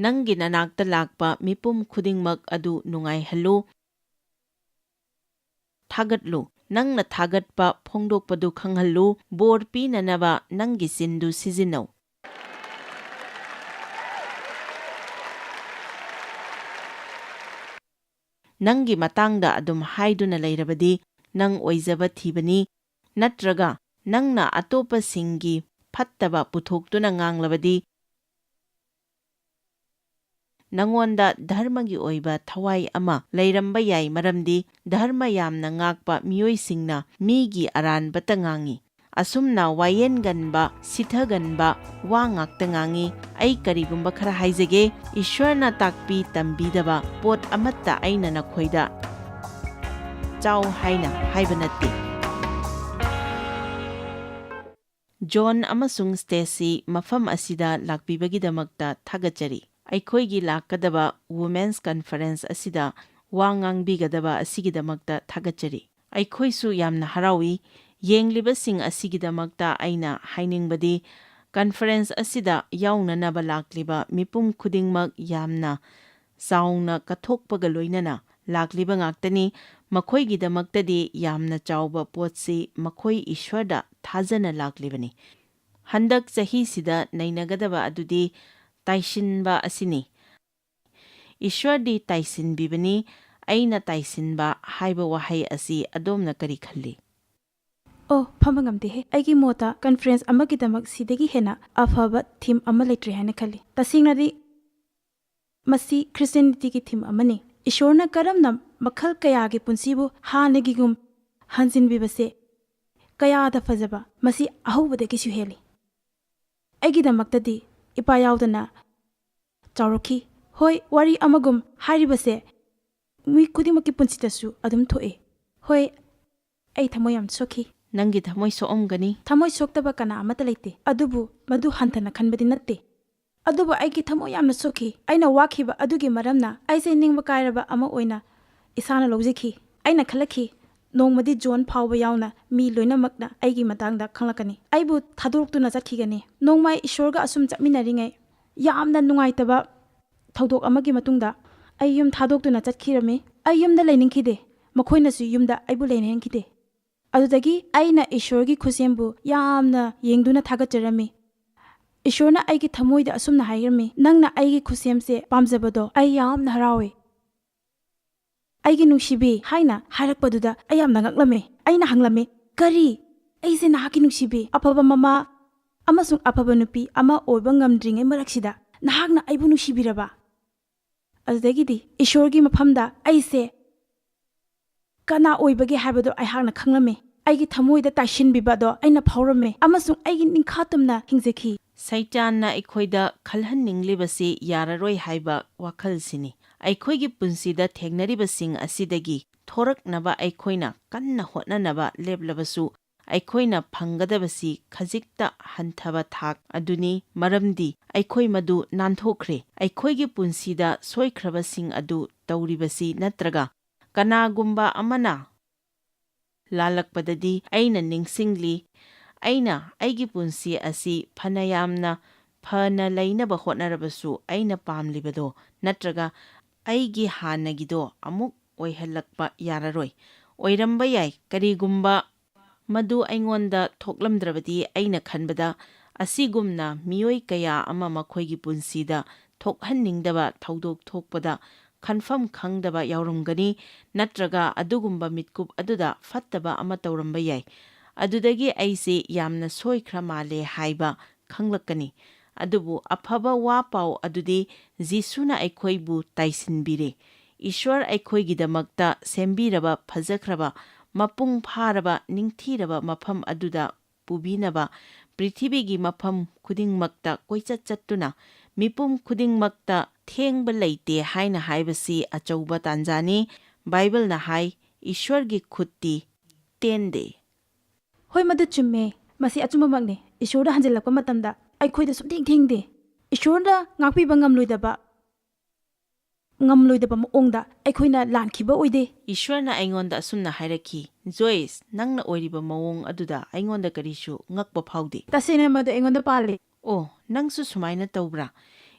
ꯅꯪꯒꯤ ꯅꯅꯥꯛꯇ ꯂꯥꯛꯄ ꯃꯤꯄꯨꯝ ꯈꯨꯗꯤꯡꯃꯛ ꯑꯗꯨ ꯅꯨꯡꯉꯥꯏꯍꯜꯂꯨ, ꯊꯥꯒꯠꯂꯨ, ꯅꯪꯅ ꯊꯥꯒꯠꯄ ꯐꯣꯡꯗꯣꯛꯄꯗꯨ ꯈꯪꯍꯜꯂꯨ, ꯕꯣꯔ ꯄꯤꯅꯅꯕ ꯅꯪꯒꯤ ꯆꯤꯟꯗꯨ ꯁꯤꯖꯤꯟꯅꯧ꯫ ꯅꯪꯒꯤ ꯃꯇꯥꯡꯗ ꯑꯗꯨꯝ ꯍꯥꯏꯗꯨꯅ ꯂꯩꯔꯕꯗꯤ ꯅꯪ ꯑꯣꯏꯖꯕ ꯊꯤꯕꯅꯤ, ꯅꯠꯇ꯭ꯔꯒ ꯅꯪꯅ ꯑꯇꯣꯞꯄꯁꯤꯡꯒꯤ ꯐꯠꯇꯕ ꯄꯨꯊꯣꯛꯇꯨꯅ ꯉꯥꯡꯂꯕꯗꯤ ꯅꯉꯣꯟꯗ ꯙꯔꯃꯒꯤ ꯑꯣꯏꯕ ꯊꯋꯥꯏ ꯑꯃ ꯂꯩꯔꯝꯕ ꯌꯥꯏ, ꯃꯔꯝꯗꯤ ꯙꯔꯃ ꯌꯥꯝꯅ ꯉꯥꯛꯄ ꯃꯤꯑꯣꯏꯁꯤꯡꯅ ꯃꯤꯒꯤ ꯑꯔꯥꯟꯕꯇ ꯉꯥꯡꯏ꯫ ꯑꯁꯨꯝꯅ ꯋꯥꯌꯦꯟꯒꯟꯕ, ꯁꯤꯊꯒꯟꯕ ꯋꯥ ꯉꯥꯛꯇ ꯉꯥꯡꯏ꯫ ꯑꯩ ꯀꯔꯤꯒꯨꯝꯕ ꯈꯔ ꯍꯥꯏꯖꯒꯦ꯫ ꯏꯁ꯭ꯋꯔꯅ ꯇꯥꯛꯄꯤ ꯇꯝꯕꯤꯗꯕ ꯄꯣꯠ ꯑꯃꯠꯇ ꯑꯩꯅ ꯅꯈꯣꯏꯗ ꯆꯥꯎ ꯍꯥꯏꯅ ꯍꯥꯏꯕ ꯅꯠꯇꯦ꯫ ꯖꯣꯟ ꯑꯃꯁꯨꯡ ꯁ꯭ꯇꯦꯁꯤ, ꯃꯐꯝ ꯑꯁꯤꯗ ꯂꯥꯛꯄꯤꯕꯒꯤꯗꯃꯛꯇ ꯊꯥꯒꯠꯆꯔꯤ꯫ ꯑꯩꯈꯣꯏꯒꯤ ꯂꯥꯛꯀꯗꯕ ꯋꯨꯃꯦꯟꯁ ꯀꯟꯐꯔꯦꯟꯁ ꯑꯁꯤꯗ ꯋꯥ ꯉꯥꯡꯕꯤꯒꯗꯕ ꯑꯁꯤꯒꯤꯗꯃꯛꯇ ꯊꯥꯒꯠꯆꯔꯤ꯫ ꯑꯩꯈꯣꯏꯁꯨ ꯌꯥꯝꯅ ꯍꯔꯥꯎꯏ꯫ ꯌꯦꯡꯂꯤꯕꯁꯤꯡ ꯑꯁꯤꯒꯤꯗꯃꯛꯇ ꯑꯩꯅ ꯍꯥꯏꯅꯤꯡꯕꯗꯤ ꯀꯟꯐꯔꯦꯟꯁ ꯑꯁꯤꯗ ꯌꯥꯎꯅꯅꯕ ꯂꯥꯛꯂꯤꯕ ꯃꯤꯄꯨꯝ ꯈꯨꯗꯤꯡꯃꯛ ꯌꯥꯝꯅ ꯆꯥꯎꯅ ꯀꯠꯊꯣꯛꯄꯒ ꯂꯣꯏꯅꯅ ꯂꯥꯛꯂꯤꯕ ꯉꯥꯛꯇꯅꯤ꯫ ꯃꯈꯣꯏꯒꯤꯗꯃꯛꯇꯗꯤ ꯌꯥꯝꯅ ꯆꯥꯎꯕ ꯄꯣꯠꯁꯤ ꯃꯈꯣꯏ ꯏꯁ꯭ꯋꯔꯗ ꯊꯥꯖꯅ ꯂꯥꯛꯂꯤꯕꯅꯤ꯫ ꯍꯟꯗꯛ ꯆꯍꯤꯁꯤꯗ ꯅꯩꯅꯒꯗꯕ ꯑꯗꯨꯗꯤ ꯇꯥꯏꯁꯤꯟꯕ ꯑꯁꯤꯅꯤ꯫ ꯏꯁ꯭ꯋꯔꯗꯤ ꯇꯥꯏꯁꯤꯟꯕꯤꯕꯅꯤ꯫ ꯑꯩꯅ ꯇꯥꯏꯁꯤꯟꯕ ꯍꯥꯏꯕ ꯋꯥꯍꯩ ꯑꯁꯤ ꯑꯗꯣꯝꯅ ꯀꯔꯤ ꯈꯜꯂꯤ? ꯑꯣ, ꯐꯝꯕ ꯉꯝꯗꯦꯍꯦ꯫ ꯑꯩꯒꯤ ꯃꯣꯠꯇ ꯀꯟꯐꯔꯦꯟꯁ ꯑꯃꯒꯤꯗꯃꯛ ꯁꯤꯗꯒꯤ ꯍꯦꯟꯅ ꯑꯐꯕ ꯊꯤꯝ ꯑꯃ ꯂꯩꯇ꯭ꯔꯦ ꯍꯥꯏꯅ ꯈꯜꯂꯤ꯫ ꯇꯁꯦꯡꯅꯗꯤ ꯃꯁꯤ ꯈ꯭ꯔꯤꯁꯇꯤꯌꯥꯅꯤꯇꯤꯒꯤ ꯊꯤꯝ ꯑꯃꯅꯤ꯫ ꯏꯁ꯭ꯋꯔꯅ ꯀꯔꯝꯅ ꯃꯈꯜ ꯀꯌꯥꯒꯤ ꯄꯨꯟꯁꯤꯕꯨ ꯍꯥꯟꯅꯒꯤꯒꯨꯝ ꯍꯟꯖꯤꯟꯕꯤꯕꯁꯦ ꯀꯌꯥꯗ ꯐꯖꯕ, ꯃꯁꯤ ꯑꯍꯧꯕꯗꯒꯤꯁꯨ ꯍꯦꯜꯂꯤ꯫ ꯑꯩꯒꯤꯗꯃꯛꯇꯗꯤ ꯏꯄꯥ ꯌꯥꯎꯗꯅ ꯆꯥꯎꯔꯛꯈꯤ꯫ ꯍꯣꯏ, ꯋꯥꯔꯤ ꯑꯃꯒꯨꯝ ꯍꯥꯏꯔꯤꯕꯁꯦ ꯃꯤ ꯈꯨꯗꯤꯡꯃꯛꯀꯤ ꯄꯨꯟꯁꯤꯗꯁꯨ ꯑꯗꯨꯝ ꯊꯣꯛꯏ꯫ ꯍꯣꯏ, ꯑꯩ ꯊꯃꯣꯏ ꯌꯥꯝ ꯁꯣꯛꯈꯤ꯫ ꯅꯪꯒꯤ ꯊꯃꯣꯏ ꯁꯣꯛꯑꯝꯒꯅꯤ꯫ ꯊꯃꯣꯏ ꯁꯣꯛꯇꯕ ꯀꯅꯥ ꯑꯃꯠꯇ ꯂꯩꯇꯦ, ꯑꯗꯨꯕꯨ ꯃꯗꯨ ꯍꯟꯊꯅ ꯈꯟꯕꯗꯤ ꯅꯠꯇꯦ꯫ ꯑꯗꯨꯕꯨ ꯑꯩꯒꯤ ꯊꯃꯣꯏ ꯌꯥꯝꯅ ꯁꯣꯛꯈꯤ꯫ ꯑꯩꯅ ꯋꯥꯈꯤꯕ ꯑꯗꯨꯒꯤ ꯃꯔꯝꯅ ꯑꯩꯁꯦ ꯅꯤꯡꯕ ꯀꯥꯏꯔꯕ ꯑꯃ ꯑꯣꯏꯅ ꯏꯁꯥꯅ ꯂꯧꯖꯈꯤ꯫ ꯑꯩꯅ ꯈꯜꯂꯛꯈꯤ, ꯅꯣꯡꯃꯗꯤ ꯖꯣꯟ ꯐꯥꯎꯕ ꯌꯥꯎꯅ ꯃꯤ ꯂꯣꯏꯅꯃꯛꯅ ꯑꯩꯒꯤ ꯃꯇꯥꯡꯗ ꯈꯪꯂꯛꯀꯅꯤ, ꯑꯩꯕꯨ ꯊꯥꯗꯣꯛꯇꯨꯅ ꯆꯠꯈꯤꯒꯅꯤ꯫ ꯅꯣꯡꯃ ꯑꯩ ꯏꯁ꯭ꯋꯔꯒ ꯑꯁꯨꯝ ꯆꯠꯃꯤꯟꯅꯔꯤꯉꯩ ꯌꯥꯝꯅ ꯅꯨꯡꯉꯥꯏꯇꯕ ꯊꯧꯗꯣꯛ ꯑꯃꯒꯤ ꯃꯇꯨꯡꯗ ꯑꯩ ꯌꯨꯝ ꯊꯥꯗꯣꯛꯇꯨꯅ ꯆꯠꯈꯤꯔꯝꯃꯤ꯫ ꯑꯩ ꯌꯨꯝꯗ ꯂꯩꯅꯤꯡꯈꯤꯗꯦ, ꯃꯈꯣꯏꯅꯁꯨ ꯌꯨꯝꯗ ꯑꯩꯕꯨ ꯂꯩꯅꯍꯟꯈꯤꯗꯦ꯫ ꯑꯗꯨꯗꯒꯤ ꯑꯩꯅ ꯏꯁ꯭ꯋꯔꯒꯤ ꯈꯨꯠꯁꯦꯝꯕꯨ ꯌꯥꯝꯅ ꯌꯦꯡꯗꯨꯅ ꯊꯥꯒꯠꯆꯔꯝꯃꯤ꯫ ꯏꯁ꯭ꯋꯔꯅ ꯑꯩꯒꯤ ꯊꯃꯣꯏꯗ ꯑꯁꯨꯝꯅ ꯍꯥꯏꯔꯝꯃꯤ, ꯅꯪꯅ ꯑꯩꯒꯤ ꯈꯨꯠꯁꯦꯝꯁꯦ ꯄꯥꯝꯖꯕꯗꯣ ꯑꯩ ꯌꯥꯝꯅ ꯍꯔꯥꯎꯏ, ꯑꯩꯒꯤ ꯅꯨꯡꯁꯤꯕꯤ ꯍꯥꯏꯅ ꯍꯥꯏꯔꯛꯄꯗꯨꯗ ꯑꯩ ꯌꯥꯝꯅ ꯉꯛꯂꯝꯃꯤ꯫ ꯑꯩꯅ ꯍꯪꯂꯝꯃꯤ, ꯀꯔꯤ? ꯑꯩꯁꯦ ꯅꯍꯥꯛꯀꯤ ꯅꯨꯡꯁꯤꯕꯤ, ꯑꯐꯕ ꯃꯃꯥ ꯑꯃꯁꯨꯡ ꯑꯐꯕ ꯅꯨꯄꯤ ꯑꯃ ꯑꯣꯏꯕ ꯉꯝꯗ꯭ꯔꯤꯉꯩ ꯃꯔꯛꯁꯤꯗ ꯅꯍꯥꯛꯅ ꯑꯩꯕꯨ ꯅꯨꯡꯁꯤꯕꯤꯔꯕ? ꯑꯗꯨꯗꯒꯤꯗꯤ ꯏꯁ꯭ꯋꯔꯒꯤ ꯃꯐꯝꯗ ꯑꯩꯁꯦ ꯀꯅꯥ ꯑꯣꯏꯕꯒꯦ ꯍꯥꯏꯕꯗꯣ ꯑꯩꯍꯥꯛꯅ ꯈꯪꯂꯝꯃꯤ꯫ ꯑꯩꯒꯤ ꯊꯃꯣꯏꯗ ꯇꯥꯏꯁꯤꯟꯕꯤꯕꯗꯣ ꯑꯩꯅ ꯐꯥꯎꯔꯝꯃꯤ ꯑꯃꯁꯨꯡ ꯑꯩꯒꯤ ꯅꯤꯡꯈꯥꯇꯝꯅ ꯍꯤꯡꯖꯈꯤ꯫ ꯁꯩꯇꯥꯟꯅ ꯑꯩꯈꯣꯏꯗ ꯈꯜꯍꯟꯅꯤꯡꯂꯤꯕꯁꯤ ꯌꯥꯔꯔꯣꯏ ꯍꯥꯏꯕ ꯋꯥꯈꯜꯁꯤꯅꯤ꯫ ꯑꯩꯈꯣꯏꯒꯤ ꯄꯨꯟꯁꯤꯗ ꯊꯦꯡꯅꯔꯤꯕꯁꯤꯡ ꯑꯁꯤꯗꯒꯤ ꯊꯣꯔꯛꯅꯕ ꯑꯩꯈꯣꯏꯅ ꯀꯟꯅ ꯍꯣꯠꯅꯅꯕ ꯂꯦꯞꯂꯕꯁꯨ ꯑꯩꯈꯣꯏꯅ ꯐꯪꯒꯗꯕꯁꯤ ꯈꯖꯤꯛꯇ ꯍꯟꯊꯕ ꯊꯥꯛ ꯑꯗꯨꯅꯤ, ꯃꯔꯝꯗꯤ ꯑꯩꯈꯣꯏ ꯃꯗꯨ ꯅꯥꯟꯊꯣꯛꯈ꯭ꯔꯦ꯫ ꯑꯩꯈꯣꯏꯒꯤ ꯄꯨꯟꯁꯤꯗ ꯁꯣꯏꯈ꯭ꯔꯕꯁꯤꯡ ꯑꯗꯨ ꯇꯧꯔꯤꯕꯁꯤ ꯅꯠꯇ꯭ꯔꯒ ꯀꯅꯥꯒꯨꯝꯕ ꯑꯃꯅ ꯂꯥꯜꯂꯛꯄꯗꯗꯤ ꯑꯩꯅ ꯅꯤꯡꯁꯤꯡꯂꯤ ꯑꯩꯅ ꯑꯩꯒꯤ ꯄꯨꯟꯁꯤ ꯑꯁꯤ ꯐꯅ ꯌꯥꯝꯅ ꯐꯅ ꯂꯩꯅꯕ ꯍꯣꯠꯅꯔꯕꯁꯨ ꯑꯩꯅ ꯄꯥꯝꯂꯤꯕꯗꯣ ꯅꯠꯇ꯭ꯔꯒ ꯑꯩꯒꯤ ꯍꯥꯟꯅꯒꯤꯗꯣ ꯑꯃꯨꯛ ꯑꯣꯏꯍꯜꯂꯛꯄ ꯌꯥꯔꯔꯣꯏ꯫ ꯑꯣꯏꯔꯝꯕ ꯌꯥꯏ ꯀꯔꯤꯒꯨꯝꯕ ꯃꯗꯨ ꯑꯩꯉꯣꯟꯗ ꯊꯣꯛꯂꯝꯗ꯭ꯔꯕꯗꯤ ꯑꯩꯅ ꯈꯟꯕꯗ ꯑꯁꯤꯒꯨꯝꯅ ꯃꯤꯑꯣꯏ ꯀꯌꯥ ꯑꯃ ꯃꯈꯣꯏꯒꯤ ꯄꯨꯟꯁꯤꯗ ꯊꯣꯛꯍꯟꯅꯤꯡꯗꯕ ꯊꯧꯗꯣꯛ ꯊꯣꯛꯄꯗ ꯈꯟꯐꯝ ꯈꯪꯗꯕ ꯌꯥꯎꯔꯝꯒꯅꯤ ꯅꯠꯇ꯭ꯔꯒ ꯑꯗꯨꯒꯨꯝꯕ ꯃꯤꯠꯀꯨꯞ ꯑꯗꯨꯗ ꯐꯠꯇꯕ ꯑꯃ ꯇꯧꯔꯝꯕ ꯌꯥꯏ꯫ ꯑꯗꯨꯗꯒꯤ ꯑꯩꯁꯤ ꯌꯥꯝꯅ ꯁꯣꯏꯈ꯭ꯔ ꯃꯥꯜꯂꯦ ꯍꯥꯏꯕ ꯈꯪꯂꯛꯀꯅꯤ꯫ ꯑꯗꯨꯕꯨ ꯑꯐꯕ ꯋꯥ ꯄꯥꯎ ꯑꯗꯨꯗꯤ ꯖꯤꯁꯨꯅ ꯑꯩꯈꯣꯏꯕꯨ ꯇꯥꯏꯁꯤꯟꯕꯤꯔꯦ꯫ ꯏꯁ꯭ꯋꯔ ꯑꯩꯈꯣꯏꯒꯤꯗꯃꯛꯇ ꯁꯦꯝꯕꯤꯔꯕ ꯐꯖꯈ꯭ꯔꯕ ꯃꯄꯨꯡ ꯐꯥꯔꯕ ꯅꯤꯡꯊꯤꯔꯕ ꯃꯐꯝ ꯑꯗꯨꯗ ꯄꯨꯕꯤꯅꯕ ꯄ꯭ꯔꯤꯊꯤꯕꯤꯒꯤ ꯃꯐꯝ ꯈꯨꯗꯤꯡꯃꯛꯇ ꯀꯣꯏꯆꯠ ꯆꯠꯇꯨꯅ ꯃꯤꯄꯨꯝ ꯈꯨꯗꯤꯡꯃꯛꯇ ꯊꯦꯡꯕ ꯂꯩꯇꯦ ꯍꯥꯏꯅ ꯍꯥꯏꯕꯁꯤ ꯑꯆꯧꯕ ꯇꯥꯟꯖꯥꯅꯤ꯫ ꯕꯥꯏꯕꯜꯅ ꯍꯥꯏ ꯏꯁ꯭ꯋꯔꯒꯤ ꯈꯨꯠꯇꯤ ꯇꯦꯟꯗꯦ꯫ ꯍꯣꯏ ꯃꯗꯨ ꯆꯨꯝꯃꯦ, ꯃꯁꯤ ꯑꯆꯨꯝꯕꯃꯛꯅꯤ꯫ ꯏꯁꯣꯔꯗ ꯍꯟꯖꯤꯜꯂꯛꯄ ꯃꯇꯝꯗ ꯑꯩꯈꯣꯏꯗ ꯁꯨꯡꯊꯦꯡ ꯊꯦꯡꯗꯦ꯫ ꯏꯁꯣꯔꯅ ꯉꯥꯛꯄꯤꯕ ꯉꯝꯂꯣꯏꯗꯕ ꯃꯑꯣꯡꯗ ꯑꯩꯈꯣꯏꯅ ꯂꯥꯟꯈꯤꯕ ꯑꯣꯏꯗꯦ꯫ ꯏꯁ꯭ꯋꯔꯅ ꯑꯩꯉꯣꯟꯗ ꯑꯁꯨꯝꯅ ꯍꯥꯏꯔꯛꯈꯤ, ꯖꯣꯏꯁ, ꯅꯪꯅ ꯑꯣꯏꯔꯤꯕ ꯃꯑꯣꯡ ꯑꯗꯨꯗ ꯑꯩꯉꯣꯟꯗ ꯀꯔꯤꯁꯨ ꯉꯛꯄ ꯐꯥꯎꯗꯦ꯫ ꯇꯁꯦꯡꯅ ꯃꯗꯨ ꯑꯩꯉꯣꯟꯗ ꯄꯥꯜꯂꯤ꯫ ꯑꯣ, ꯅꯪꯁꯨ ꯁꯨꯃꯥꯏꯅ ꯇꯧꯕ꯭ꯔꯥ?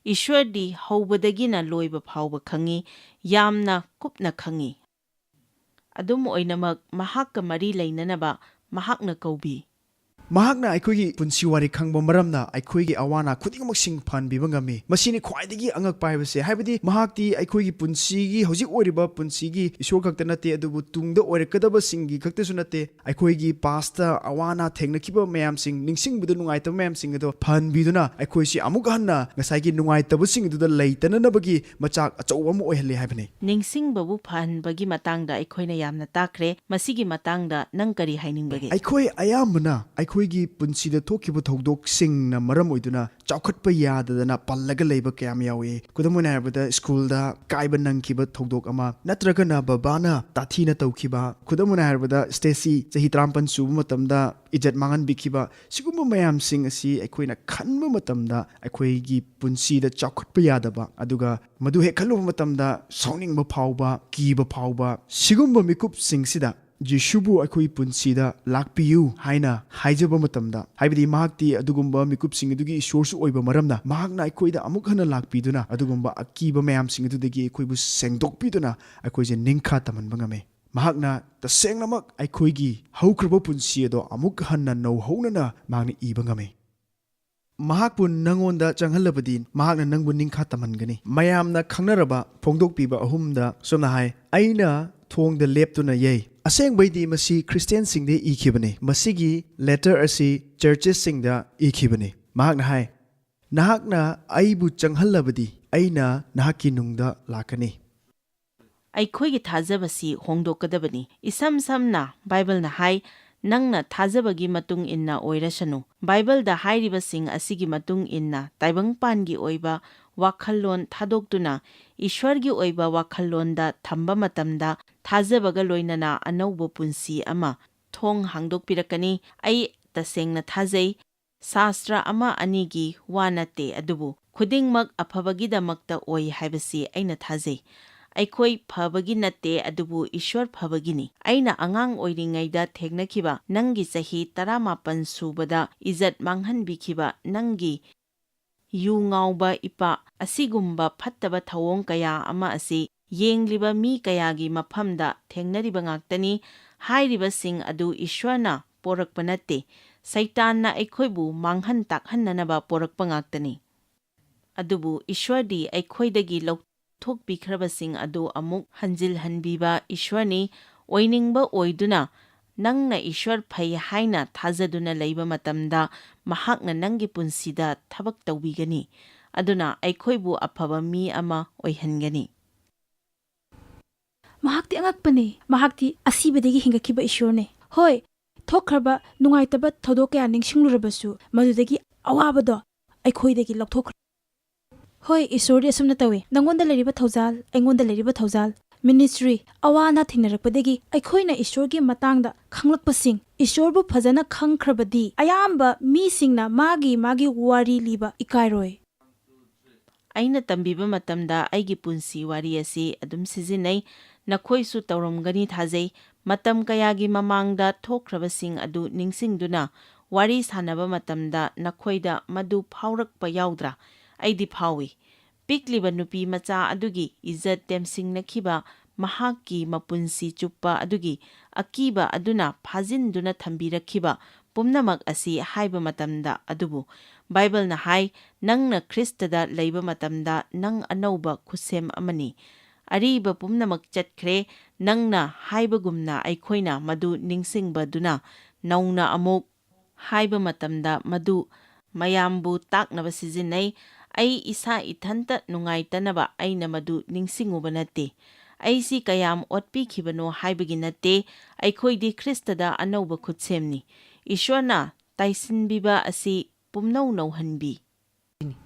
ꯏꯁ꯭ꯋꯔꯗꯤ ꯍꯧꯕꯗꯒꯤꯅ ꯂꯣꯏꯕ ꯐꯥꯎꯕ ꯈꯪꯉꯤ, ꯌꯥꯝꯅ ꯀꯨꯞꯅ ꯈꯪꯉꯤ꯫ ꯑꯗꯨꯝ ꯑꯣꯏꯅꯃꯛ ꯃꯍꯥꯛꯀ ꯃꯔꯤ ꯂꯩꯅꯅꯕ ꯃꯍꯥꯛꯅ ꯀꯧꯕꯤ꯫ ꯃꯍꯥꯛꯅ ꯑꯩꯈꯣꯏꯒꯤ ꯄꯨꯟꯁꯤ ꯋꯥꯔꯤ ꯈꯪꯕ ꯃꯔꯝꯅ ꯑꯩꯈꯣꯏꯒꯤ ꯑꯋꯥ ꯈꯨꯗꯤꯡꯃꯛꯁꯤꯡ ꯐꯍꯟꯕꯤꯕ ꯉꯝꯃꯤ꯫ ꯃꯁꯤꯅꯤ ꯈ꯭ꯋꯥꯏꯗꯒꯤ ꯑꯉꯛꯄ ꯍꯥꯏꯕꯁꯦ, ꯍꯥꯏꯕꯗꯤ ꯃꯍꯥꯛꯇꯤ ꯑꯩꯈꯣꯏꯒꯤ ꯄꯨꯟꯁꯤꯒꯤ ꯍꯧꯖꯤꯛ ꯑꯣꯏꯔꯤꯕ ꯄꯨꯟꯁꯤꯒꯤ ꯏꯁꯣꯔ ꯈꯛꯇ ꯅꯠꯇꯦ, ꯑꯗꯨꯕꯨ ꯇꯨꯡꯗ ꯑꯣꯏꯔꯛꯀꯗꯕꯁꯤꯡꯒꯤ ꯈꯛꯇꯁꯨ ꯅꯠꯇꯦ꯫ ꯑꯩꯈꯣꯏꯒꯤ ꯄꯥꯁꯇ ꯑꯋꯥ ꯑꯅꯥ ꯊꯦꯡꯅꯈꯤꯕ ꯃꯌꯥꯝꯁꯤꯡ, ꯅꯤꯡꯁꯤꯡꯕꯗ ꯅꯨꯡꯉꯥꯏꯇꯕ ꯃꯌꯥꯝꯁꯤꯡ ꯑꯗꯣ ꯐꯍꯟꯕꯤꯗꯨꯅ ꯑꯩꯈꯣꯏꯁꯤ ꯑꯃꯨꯛ ꯍꯟꯅ ꯉꯁꯥꯏꯒꯤ ꯅꯨꯡꯉꯥꯏꯇꯕꯁꯤꯡ ꯑꯗꯨꯗ ꯂꯩꯇꯅꯅꯕꯒꯤ ꯃꯆꯥꯛ ꯑꯆꯧꯕ ꯑꯃ ꯑꯣꯏꯍꯜꯂꯤ ꯍꯥꯏꯕꯅꯤ꯫ ꯅꯤꯡꯁꯤꯡꯕꯕꯨ ꯐꯍꯟꯕꯒꯤ ꯃꯇꯥꯡꯗ ꯑꯩꯈꯣꯏꯅ ꯌꯥꯝꯅ ꯇꯥꯈ꯭ꯔꯦ꯫ ꯃꯁꯤꯒꯤ ꯃꯇꯥꯡꯗ ꯅꯪ ꯀꯔꯤ ꯍꯥꯏꯅꯤꯡꯕꯒꯦ? ꯑꯩꯈꯣꯏ ꯑꯌꯥꯝꯕꯅ ꯑꯩꯈꯣꯏꯒꯤ ꯄꯨꯟꯁꯤꯗ ꯊꯣꯛꯈꯤꯕ ꯊꯧꯗꯣꯛꯁꯤꯡꯅ ꯃꯔꯝ ꯑꯣꯏꯗꯨꯅ ꯆꯥꯎꯈꯠꯄ ꯌꯥꯗꯗꯅ ꯄꯜꯂꯒ ꯂꯩꯕ ꯀꯌꯥ ꯑꯃ ꯌꯥꯎꯏ꯫ ꯈꯨꯗꯝ ꯑꯣꯏꯅ ꯍꯥꯏꯔꯕꯗ ꯁ꯭ꯀꯨꯜꯗ ꯀꯥꯏꯕ ꯅꯪꯈꯤꯕ ꯊꯧꯗꯣꯛ ꯑꯃ, ꯅꯠꯇ꯭ꯔꯒꯅ ꯕꯕꯥꯅ ꯇꯥꯊꯤꯅ ꯇꯧꯈꯤꯕ, ꯈꯨꯗꯝ ꯑꯣꯏꯅ ꯍꯥꯏꯔꯕꯗ ꯁ꯭ꯇꯦꯁꯤ ꯆꯍꯤ 19 ꯁꯨꯕ ꯃꯇꯝꯗ ꯏꯖꯠ ꯃꯥꯡꯍꯟꯕꯤꯈꯤꯕ, ꯁꯤꯒꯨꯝꯕ ꯃꯌꯥꯝꯁꯤꯡ ꯑꯁꯤ ꯑꯩꯈꯣꯏꯅ ꯈꯟꯕ ꯃꯇꯝꯗ ꯑꯩꯈꯣꯏꯒꯤ ꯄꯨꯟꯁꯤꯗ ꯆꯥꯎꯈꯠꯄ ꯌꯥꯗꯕ, ꯑꯗꯨꯒ ꯃꯗꯨ ꯍꯦꯛ ꯈꯜꯂꯨꯕ ꯃꯇꯝꯗ ꯁꯥꯎꯅꯤꯡꯕ ꯐꯥꯎꯕ, ꯀꯤꯕ ꯐꯥꯎꯕ, ꯁꯤꯒꯨꯝꯕ ꯃꯤꯀꯨꯞꯁꯤꯡꯁꯤꯗ ꯖꯤꯁꯨꯕꯨ ꯑꯩꯈꯣꯏ ꯄꯨꯟꯁꯤꯗ ꯂꯥꯛꯄꯤꯌꯨ ꯍꯥꯏꯅ ꯍꯥꯏꯖꯕ ꯃꯇꯝꯗ, ꯍꯥꯏꯕꯗꯤ ꯃꯍꯥꯛꯇꯤ ꯑꯗꯨꯒꯨꯝꯕ ꯃꯤꯀꯨꯞꯁꯤꯡ ꯑꯗꯨꯒꯤ ꯏꯁꯣꯔꯁꯨ ꯑꯣꯏꯕ ꯃꯔꯝꯅ ꯃꯍꯥꯛꯅ ꯑꯩꯈꯣꯏꯗ ꯑꯃꯨꯛ ꯍꯟꯅ ꯂꯥꯛꯄꯤꯗꯨꯅ ꯑꯗꯨꯒꯨꯝꯕ ꯑꯀꯤꯕ ꯃꯌꯥꯝꯁꯤꯡ ꯑꯗꯨꯗꯒꯤ ꯑꯩꯈꯣꯏꯕꯨ ꯁꯦꯡꯗꯣꯛꯄꯤꯗꯨꯅ ꯑꯩꯈꯣꯏꯁꯦ ꯅꯤꯡꯈꯥ ꯇꯝꯍꯟꯕ ꯉꯝꯃꯤ꯫ ꯃꯍꯥꯛꯅ ꯇꯁꯦꯡꯅꯃꯛ ꯑꯩꯈꯣꯏꯒꯤ ꯍꯧꯈ꯭ꯔꯕ ꯄꯨꯟꯁꯤ ꯑꯗꯣ ꯑꯃꯨꯛ ꯍꯟꯅ ꯅꯧꯍꯧꯅꯅ ꯃꯍꯥꯛꯅ ꯏꯕ ꯉꯝꯃꯤ꯫ ꯃꯍꯥꯛꯄꯨ ꯅꯪꯉꯣꯟꯗ ꯆꯪꯍꯜꯂꯕꯗꯤ ꯃꯍꯥꯛꯅ ꯅꯪꯕꯨ ꯅꯤꯡꯈꯥ ꯇꯝꯍꯟꯒꯅꯤ꯫ ꯃꯌꯥꯝꯅ ꯈꯪꯅꯔꯕ ꯐꯣꯡꯗꯣꯛꯄꯤꯕ 3ꯗ ꯁꯨꯝꯅ ꯍꯥꯏ, ꯑꯩꯅ ꯊꯣꯡꯗ ꯂꯦꯞꯇꯨꯅ ꯌꯩ꯫ ꯑꯁꯦꯡꯕꯩꯗꯤ ꯃꯁꯤ ꯈ꯭ꯔꯤꯁꯇꯤꯌꯟꯁꯤꯡꯗ ꯏꯈꯤꯕꯅꯤ꯫ ꯃꯁꯤꯒꯤ ꯂꯦꯇꯔ ꯑꯁꯤ ꯆꯔꯆꯦꯁꯁꯤꯡꯗ ꯏꯈꯤꯕꯅꯤ꯫ ꯃꯍꯥꯛꯅ ꯍꯥꯏ, ꯅꯍꯥꯛꯅ ꯑꯩꯕꯨ ꯆꯪꯍꯜꯂꯕꯗꯤ ꯑꯩꯅ ꯅꯍꯥꯛꯀꯤ ꯅꯨꯡꯗ ꯂꯥꯛꯀꯅꯤ꯫ ꯑꯩꯈꯣꯏꯒꯤ ꯊꯥꯖꯕꯁꯤ ꯍꯣꯡꯗꯣꯛꯀꯗꯕꯅꯤ꯫ ꯏꯁꯝ ꯁꯝꯅ ꯕꯥꯏꯕꯜꯅ ꯍꯥꯏ, ꯅꯪꯅ ꯊꯥꯖꯕꯒꯤ ꯃꯇꯨꯡ ꯏꯟꯅ ꯑꯣꯏꯔꯁꯅꯨ꯫ ꯕꯥꯏꯕꯜꯗ ꯍꯥꯏꯔꯤꯕꯁꯤꯡ ꯑꯁꯤꯒꯤ ꯃꯇꯨꯡ ꯏꯟꯅ ꯇꯥꯏꯕꯪꯄꯥꯟꯒꯤ ꯑꯣꯏꯕ ꯋꯥꯈꯜꯂꯣꯟ ꯊꯥꯗꯣꯛꯇꯨꯅ ꯏꯁ꯭ꯋꯔꯒꯤ ꯑꯣꯏꯕ ꯋꯥꯈꯜꯂꯣꯟꯗ ꯊꯝꯕ ꯃꯇꯝꯗ ꯊꯥꯖꯕꯒ ꯂꯣꯏꯅꯅ ꯑꯅꯧꯕ ꯄꯨꯟꯁꯤ ꯑꯃ ꯊꯣꯡ ꯍꯥꯡꯗꯣꯛꯄꯤꯔꯛꯀꯅꯤ꯫ ꯑꯩ ꯇꯁꯦꯡꯅ ꯊꯥꯖꯩ, ꯁꯥꯁꯇ꯭ꯔ 1-2ꯒꯤ ꯋꯥ ꯅꯠꯇꯦ, ꯑꯗꯨꯕꯨ ꯈꯨꯗꯤꯡꯃꯛ ꯑꯐꯕꯒꯤꯗꯃꯛꯇ ꯑꯣꯏ ꯍꯥꯏꯕꯁꯤ ꯑꯩꯅ ꯊꯥꯖꯩ꯫ ꯑꯩꯈꯣꯏ ꯐꯕꯒꯤ ꯅꯠꯇꯦ, ꯑꯗꯨꯕꯨ ꯏꯁ꯭ꯋꯔ ꯐꯕꯒꯤꯅꯤ꯫ ꯑꯩꯅ ꯑꯉꯥꯡ ꯑꯣꯏꯔꯤꯉꯩꯗ ꯊꯦꯡꯅꯈꯤꯕ ꯅꯪꯒꯤ ꯆꯍꯤ 19 ꯁꯨꯕꯗ ꯏꯖꯠ ꯃꯥꯡꯍꯟꯕꯤꯈꯤꯕ ꯅꯪꯒꯤ ꯌꯨ ꯉꯥꯎꯕ ꯏꯄꯥ, ꯑꯁꯤꯒꯨꯝꯕ ꯐꯠꯇꯕ ꯊꯧꯑꯣꯡ ꯀꯌꯥ ꯑꯃ ꯑꯁꯤ ꯌꯦꯡꯂꯤꯕ ꯃꯤ ꯀꯌꯥꯒꯤ ꯃꯐꯝꯗ ꯊꯦꯡꯅꯔꯤꯕ ꯉꯥꯛꯇꯅꯤ꯫ ꯍꯥꯏꯔꯤꯕꯁꯤꯡ ꯑꯗꯨ ꯏꯁ꯭ꯋꯔꯅ ꯄꯣꯔꯛꯄ ꯅꯠꯇꯦ, ꯁꯩꯇꯥꯟꯅ ꯑꯩꯈꯣꯏꯕꯨ ꯃꯥꯡꯍꯟ ꯇꯥꯛꯍꯟꯅꯅꯕ ꯄꯣꯔꯛꯄ ꯉꯥꯛꯇꯅꯤ꯫ ꯑꯗꯨꯕꯨ ꯏꯁ꯭ꯋꯔꯗꯤ ꯑꯩꯈꯣꯏꯗꯒꯤ ꯂꯧꯊꯣꯛꯄꯤꯈ꯭ꯔꯕꯁꯤꯡ ꯑꯗꯨ ꯑꯃꯨꯛ ꯍꯟꯖꯤꯜꯍꯟꯕꯤꯕ ꯏꯁ꯭ꯋꯔꯅꯤ꯫ ꯑꯣꯏꯅꯤꯡꯕ ꯑꯣꯏꯗꯨꯅ ꯅꯪꯅ ꯏꯁ꯭ꯋꯔ ꯐꯩ ꯍꯥꯏꯅ ꯊꯥꯖꯗꯨꯅ ꯂꯩꯕ ꯃꯇꯝꯗ ꯃꯍꯥꯛꯅ ꯅꯪꯒꯤ ꯄꯨꯟꯁꯤꯗ ꯊꯕꯛ ꯇꯧꯕꯤꯒꯅꯤ, ꯑꯗꯨꯅ ꯑꯩꯈꯣꯏꯕꯨ ꯑꯐꯕ ꯃꯤ ꯑꯃ ꯑꯣꯏꯍꯟꯒꯅꯤ꯫ ꯃꯍꯥꯛꯇꯤ ꯑꯉꯛꯄꯅꯤ꯫ ꯃꯍꯥꯛꯇꯤ ꯑꯁꯤꯕꯗꯒꯤ ꯍꯤꯡꯒꯠꯈꯤꯕ ꯏꯁꯣꯔꯅꯤ꯫ ꯍꯣꯏ, ꯊꯣꯛꯈ꯭ꯔꯕ ꯅꯨꯡꯉꯥꯏꯇꯕ ꯊꯧꯗꯣꯛ ꯀꯌꯥ ꯅꯤꯡꯁꯤꯡꯂꯨꯔꯕꯁꯨ ꯃꯗꯨꯗꯒꯤ ꯑꯋꯥꯕꯗꯣ ꯑꯩꯈꯣꯏꯗꯒꯤ ꯂꯧꯊꯣꯛꯈ꯭ꯔꯦ꯫ ꯍꯣꯏ, ꯏꯁꯣꯔꯗꯤ ꯑꯁꯨꯝꯅ ꯇꯧꯏ꯫ ꯅꯪꯉꯣꯟꯗ ꯂꯩꯔꯤꯕ ꯊꯧꯖꯥꯜ, ꯑꯩꯉꯣꯟꯗ ꯂꯩꯔꯤꯕ ꯊꯧꯖꯥꯜ, ꯃꯤꯅꯤꯁꯇ꯭ꯔꯤ, ꯑꯋꯥ ꯑꯅꯥ ꯊꯦꯡꯅꯔꯛꯄꯗꯒꯤ ꯑꯩꯈꯣꯏꯅ ꯏꯁꯣꯔꯒꯤ ꯃꯇꯥꯡꯗ ꯈꯪꯂꯛꯄꯁꯤꯡ, ꯏꯁꯣꯔꯕꯨ ꯐꯖꯅ ꯈꯪꯈ꯭ꯔꯕꯗꯤ ꯑꯌꯥꯝꯕ ꯃꯤꯁꯤꯡꯅ ꯃꯥꯒꯤ ꯋꯥꯔꯤ ꯂꯤꯕ ꯏꯀꯥꯏꯔꯣꯏ꯫ ꯑꯩꯅ ꯇꯝꯕꯤꯕ ꯃꯇꯝꯗ ꯑꯩꯒꯤ ꯄꯨꯟꯁꯤ ꯋꯥꯔꯤ ꯑꯁꯤ ꯑꯗꯨꯝ ꯁꯤꯖꯤꯟꯅꯩ꯫ ꯅꯈꯣꯏꯁꯨ ꯇꯧꯔꯝꯒꯅꯤ ꯊꯥꯖꯩ꯫ Matam kayagi mamangda thokrabasing adu ningsingduna wari sanaba matamda nakhoida madu phaurakpa yaudra aidi phawi. Pikliba nupi macha adugi izzat temsingnakiba mahakki mapunsi chuppa adugi akiba aduna phajinduna thambirakiba pumnamak asi haiba matamda adubu Bible na hai nangna Kristada leiba matamda nang anauba khusem amani ariba pumnamak chatkre nangna haibagumna aikhoina madu ningsingbaduna nauna amuk haiba matamda madu mayambu taknaba sizinai ai isa ithanta nungaitanaba aina madu ningsinguba nate aisi kayam otpikibano haibagi nate aikhoidi Kristada anauba khutsemni Ishwarna taisinbiba asi pumnau nauhanbi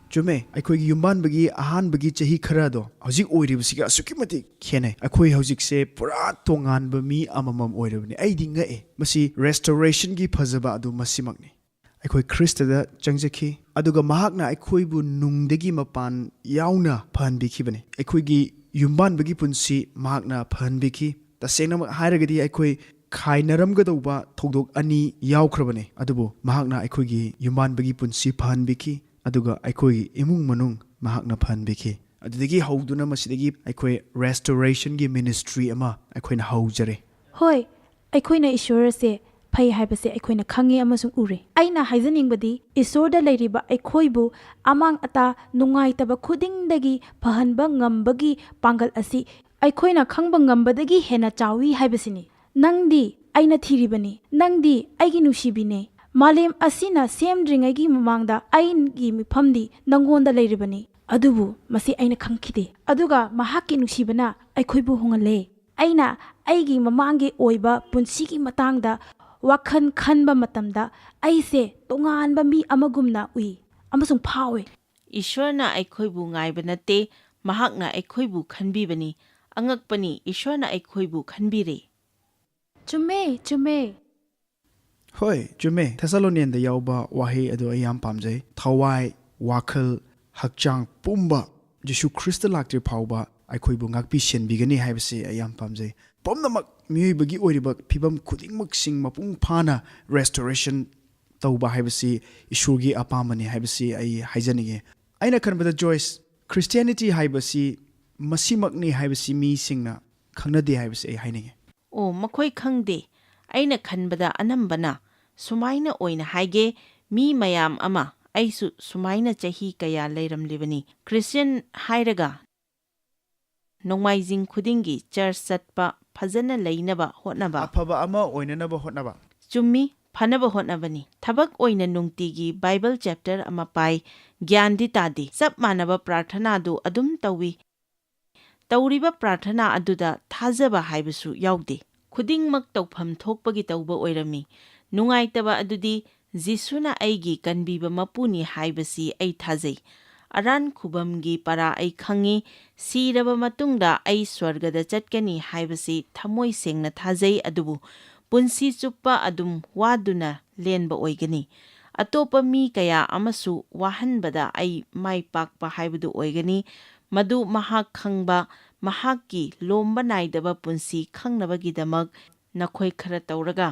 Chume akhoi yumban bagi ahan bagi chahi khara do hojik oiribsiga asukimati khene akhoi hojik se pura tongan ba mi amamam oiribni aidi ngae masi restoration gi phajaba adu masimakni akhoi Kristada changjaki aduga mahakna akhoi bu nungdegi mapan yauna phanbi khibani akhoi gi yumban bagi punsi mahakna phanbi khi tasena hairagadi akhoi khainaramgadauba thodok ani yaukhrabane adubu mahakna akhoi gi yumban bagi punsi phanbi khi aduga akhoi imung manung mahakna phanbiki adudagi hauduna masidagi akhoi restoration gi ministry ama akhoi na haujare Hoi, aikoina Ishwar se phai haibase aikoina khange amasung ure. Aina haizaningbadi Ishwarda leiriba aikoibu amang ata nungai taba khudingdagi phahanba ngambagi pangal asi aikoina khangba ngambadagi hena chawi haibasini. Nangdi aina thiribani. Nangdi aigi nushibine. Malem asina semdringaigi mamangda aigi mifamdi nangonda leiribani. Adubu masi aina khangkhide. Aduga mahakki nushibana aikoibu hongale. Aina aigi mamangi oiba punsigi matangda wakhan khanba matamda aise tonganba mi amagumna ui amasung phawe. Ishwarna aikoibu ngaiba nate mahakna aikoibu khanbibani angakpani Ishwarna aikoibu khanbire. Chume. Hoi chume Thessalonian da yauba wahi adu ayam pamjai thawai wakhal hakchang pumba Jesu Christ lakti phauba akhoi bu ngakpi senbigani haibase ayam pamjai pomnamak miyoibagi oiriba phibam khudingmak sing mapung phana restoration tauba haibase ishurgi apamani haibase ai haijanige aina khanbada Joyce Christianity haibase masimakni haibase mi singna khangnade haibase ai hainige O makhoi khangde aina khanbada anambana sumaina oina haige mi mayam ama aisu sumaina chahi kaya leiramlibani Christian hairaga nongmaijing khudingi church satpa phajana leinaba hotnaba afaba ama oinanaba hotnaba chummi phanaba hotnabani thabak oina nungtigi Bible chapter ama pai gyandi tadi sab manaba prarthana du adum tawi tawriba prarthana aduda thajaba haibasu yaude khudingmak tawpham thokpagi tawba oirami nungaitaba adudi Jisuna aigi kanbiba mapuni haibasi ai thajai aran khubamgi para ai khangi siraba matungda ai swargada chatkani haibasi thamoi sengna thajai adubu punsi chuppa adum waduna lenba oigani atopa mi kaya amasu wahanbada ai mai pakpa haibadu oigani madu mahak khangba mahakki lomba naidaba punsi khangnabagi-damak nakhoi khara tawraga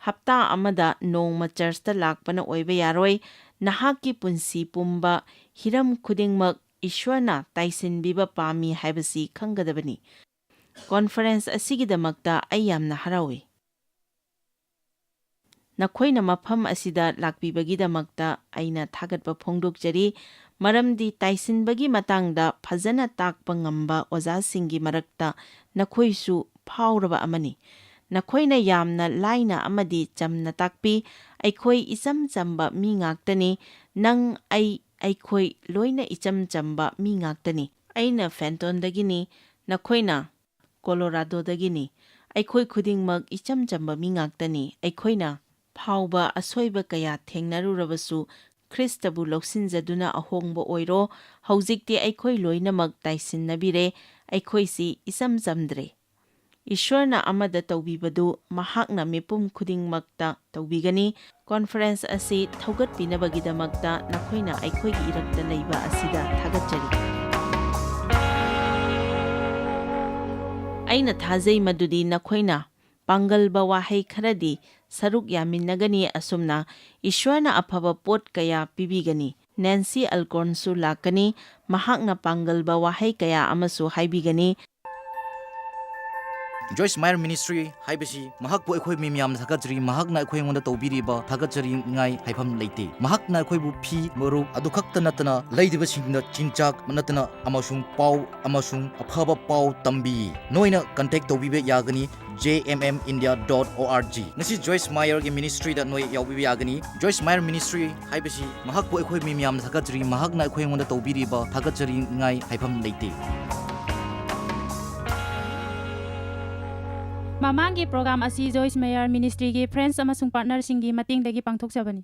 hapta amada nongma churchta lakpana oiba yaroi nahakki punsi pumba hiram khudingmak Ishwarna taisinbiba pami haibasi khangadabani conference asigidamakta ai yamna harawi nakhoina mafam asida lakpibagi-damakta aina thagatpa phongdokjari maramdi taisinbagi matangda phajana takpa ngamba ojasingi marakta nakhoisu phauraba amani nakhoina yamna laina amadi chamna takpi aikhoi icham chamba mi ngaktani nang aikhoi loina icham chamba mi ngaktani aina Fenton dagini nakhoina Colorado dagini aikhoi khudingmak icham chamba mi ngaktani aikhoina phauba asoiba kaya thengnarurabasu Kristabu loksinjaduna ahongba oiro haujikti aikhoi loinamak taisinabire aikhoisi isam chamdre Ishwarna amada tawbibadu mahakna mipum khudingmakta tawbigani conference asi thogat pinabagi-damakta nakhoina aikhoigi irakta leiba asida thagatjari aina thajai madudi nakhoina ꯄꯥꯡꯒꯜꯕ ꯋꯥꯍꯩ ꯈꯔꯗꯤ ꯁꯔꯨꯛ ꯌꯥꯃꯤꯟꯅꯒꯅꯤ ꯑꯁꯨꯝꯅ ꯏꯁ꯭ꯋꯔꯅ ꯑꯐꯕ ꯄꯣꯠ ꯀꯌꯥ ꯄꯤꯕꯤꯒꯅꯤ꯫ ꯅꯦꯟꯁꯤ ꯑꯜꯀꯣꯔꯟꯁꯨ ꯂꯥꯛꯀꯅꯤ, ꯃꯍꯥꯛꯅ ꯄꯥꯡꯒꯜꯕ ꯋꯥꯍꯩ ꯀꯌꯥ ꯑꯃꯁꯨ ꯍꯥꯏꯕꯤꯒꯅꯤ꯫ Joyce Meyer Ministry haibasi mahakpu akhoi mi miyam thakajri mahakna akhoi ngonda tawbiriba thakajri ngai haifam leite mahakna akhoi bu phi moru adu khakta natana leidiba singna chinchak natana amasung pau amasung aphaba pau tambi noina contact tawbibe yagani jmmindia.org ngasi Joyce Meyer gi ministry da noi yawbibe yagani Joyce Meyer Ministry haibasi mahakpu akhoi mi miyam thakajri mahakna akhoi ngonda tawbiriba thakajri ngai haifam leite Mamangi program asi Joyce Meyer Ministry gi friends amasung partner singi mating dagi pangthok sabani.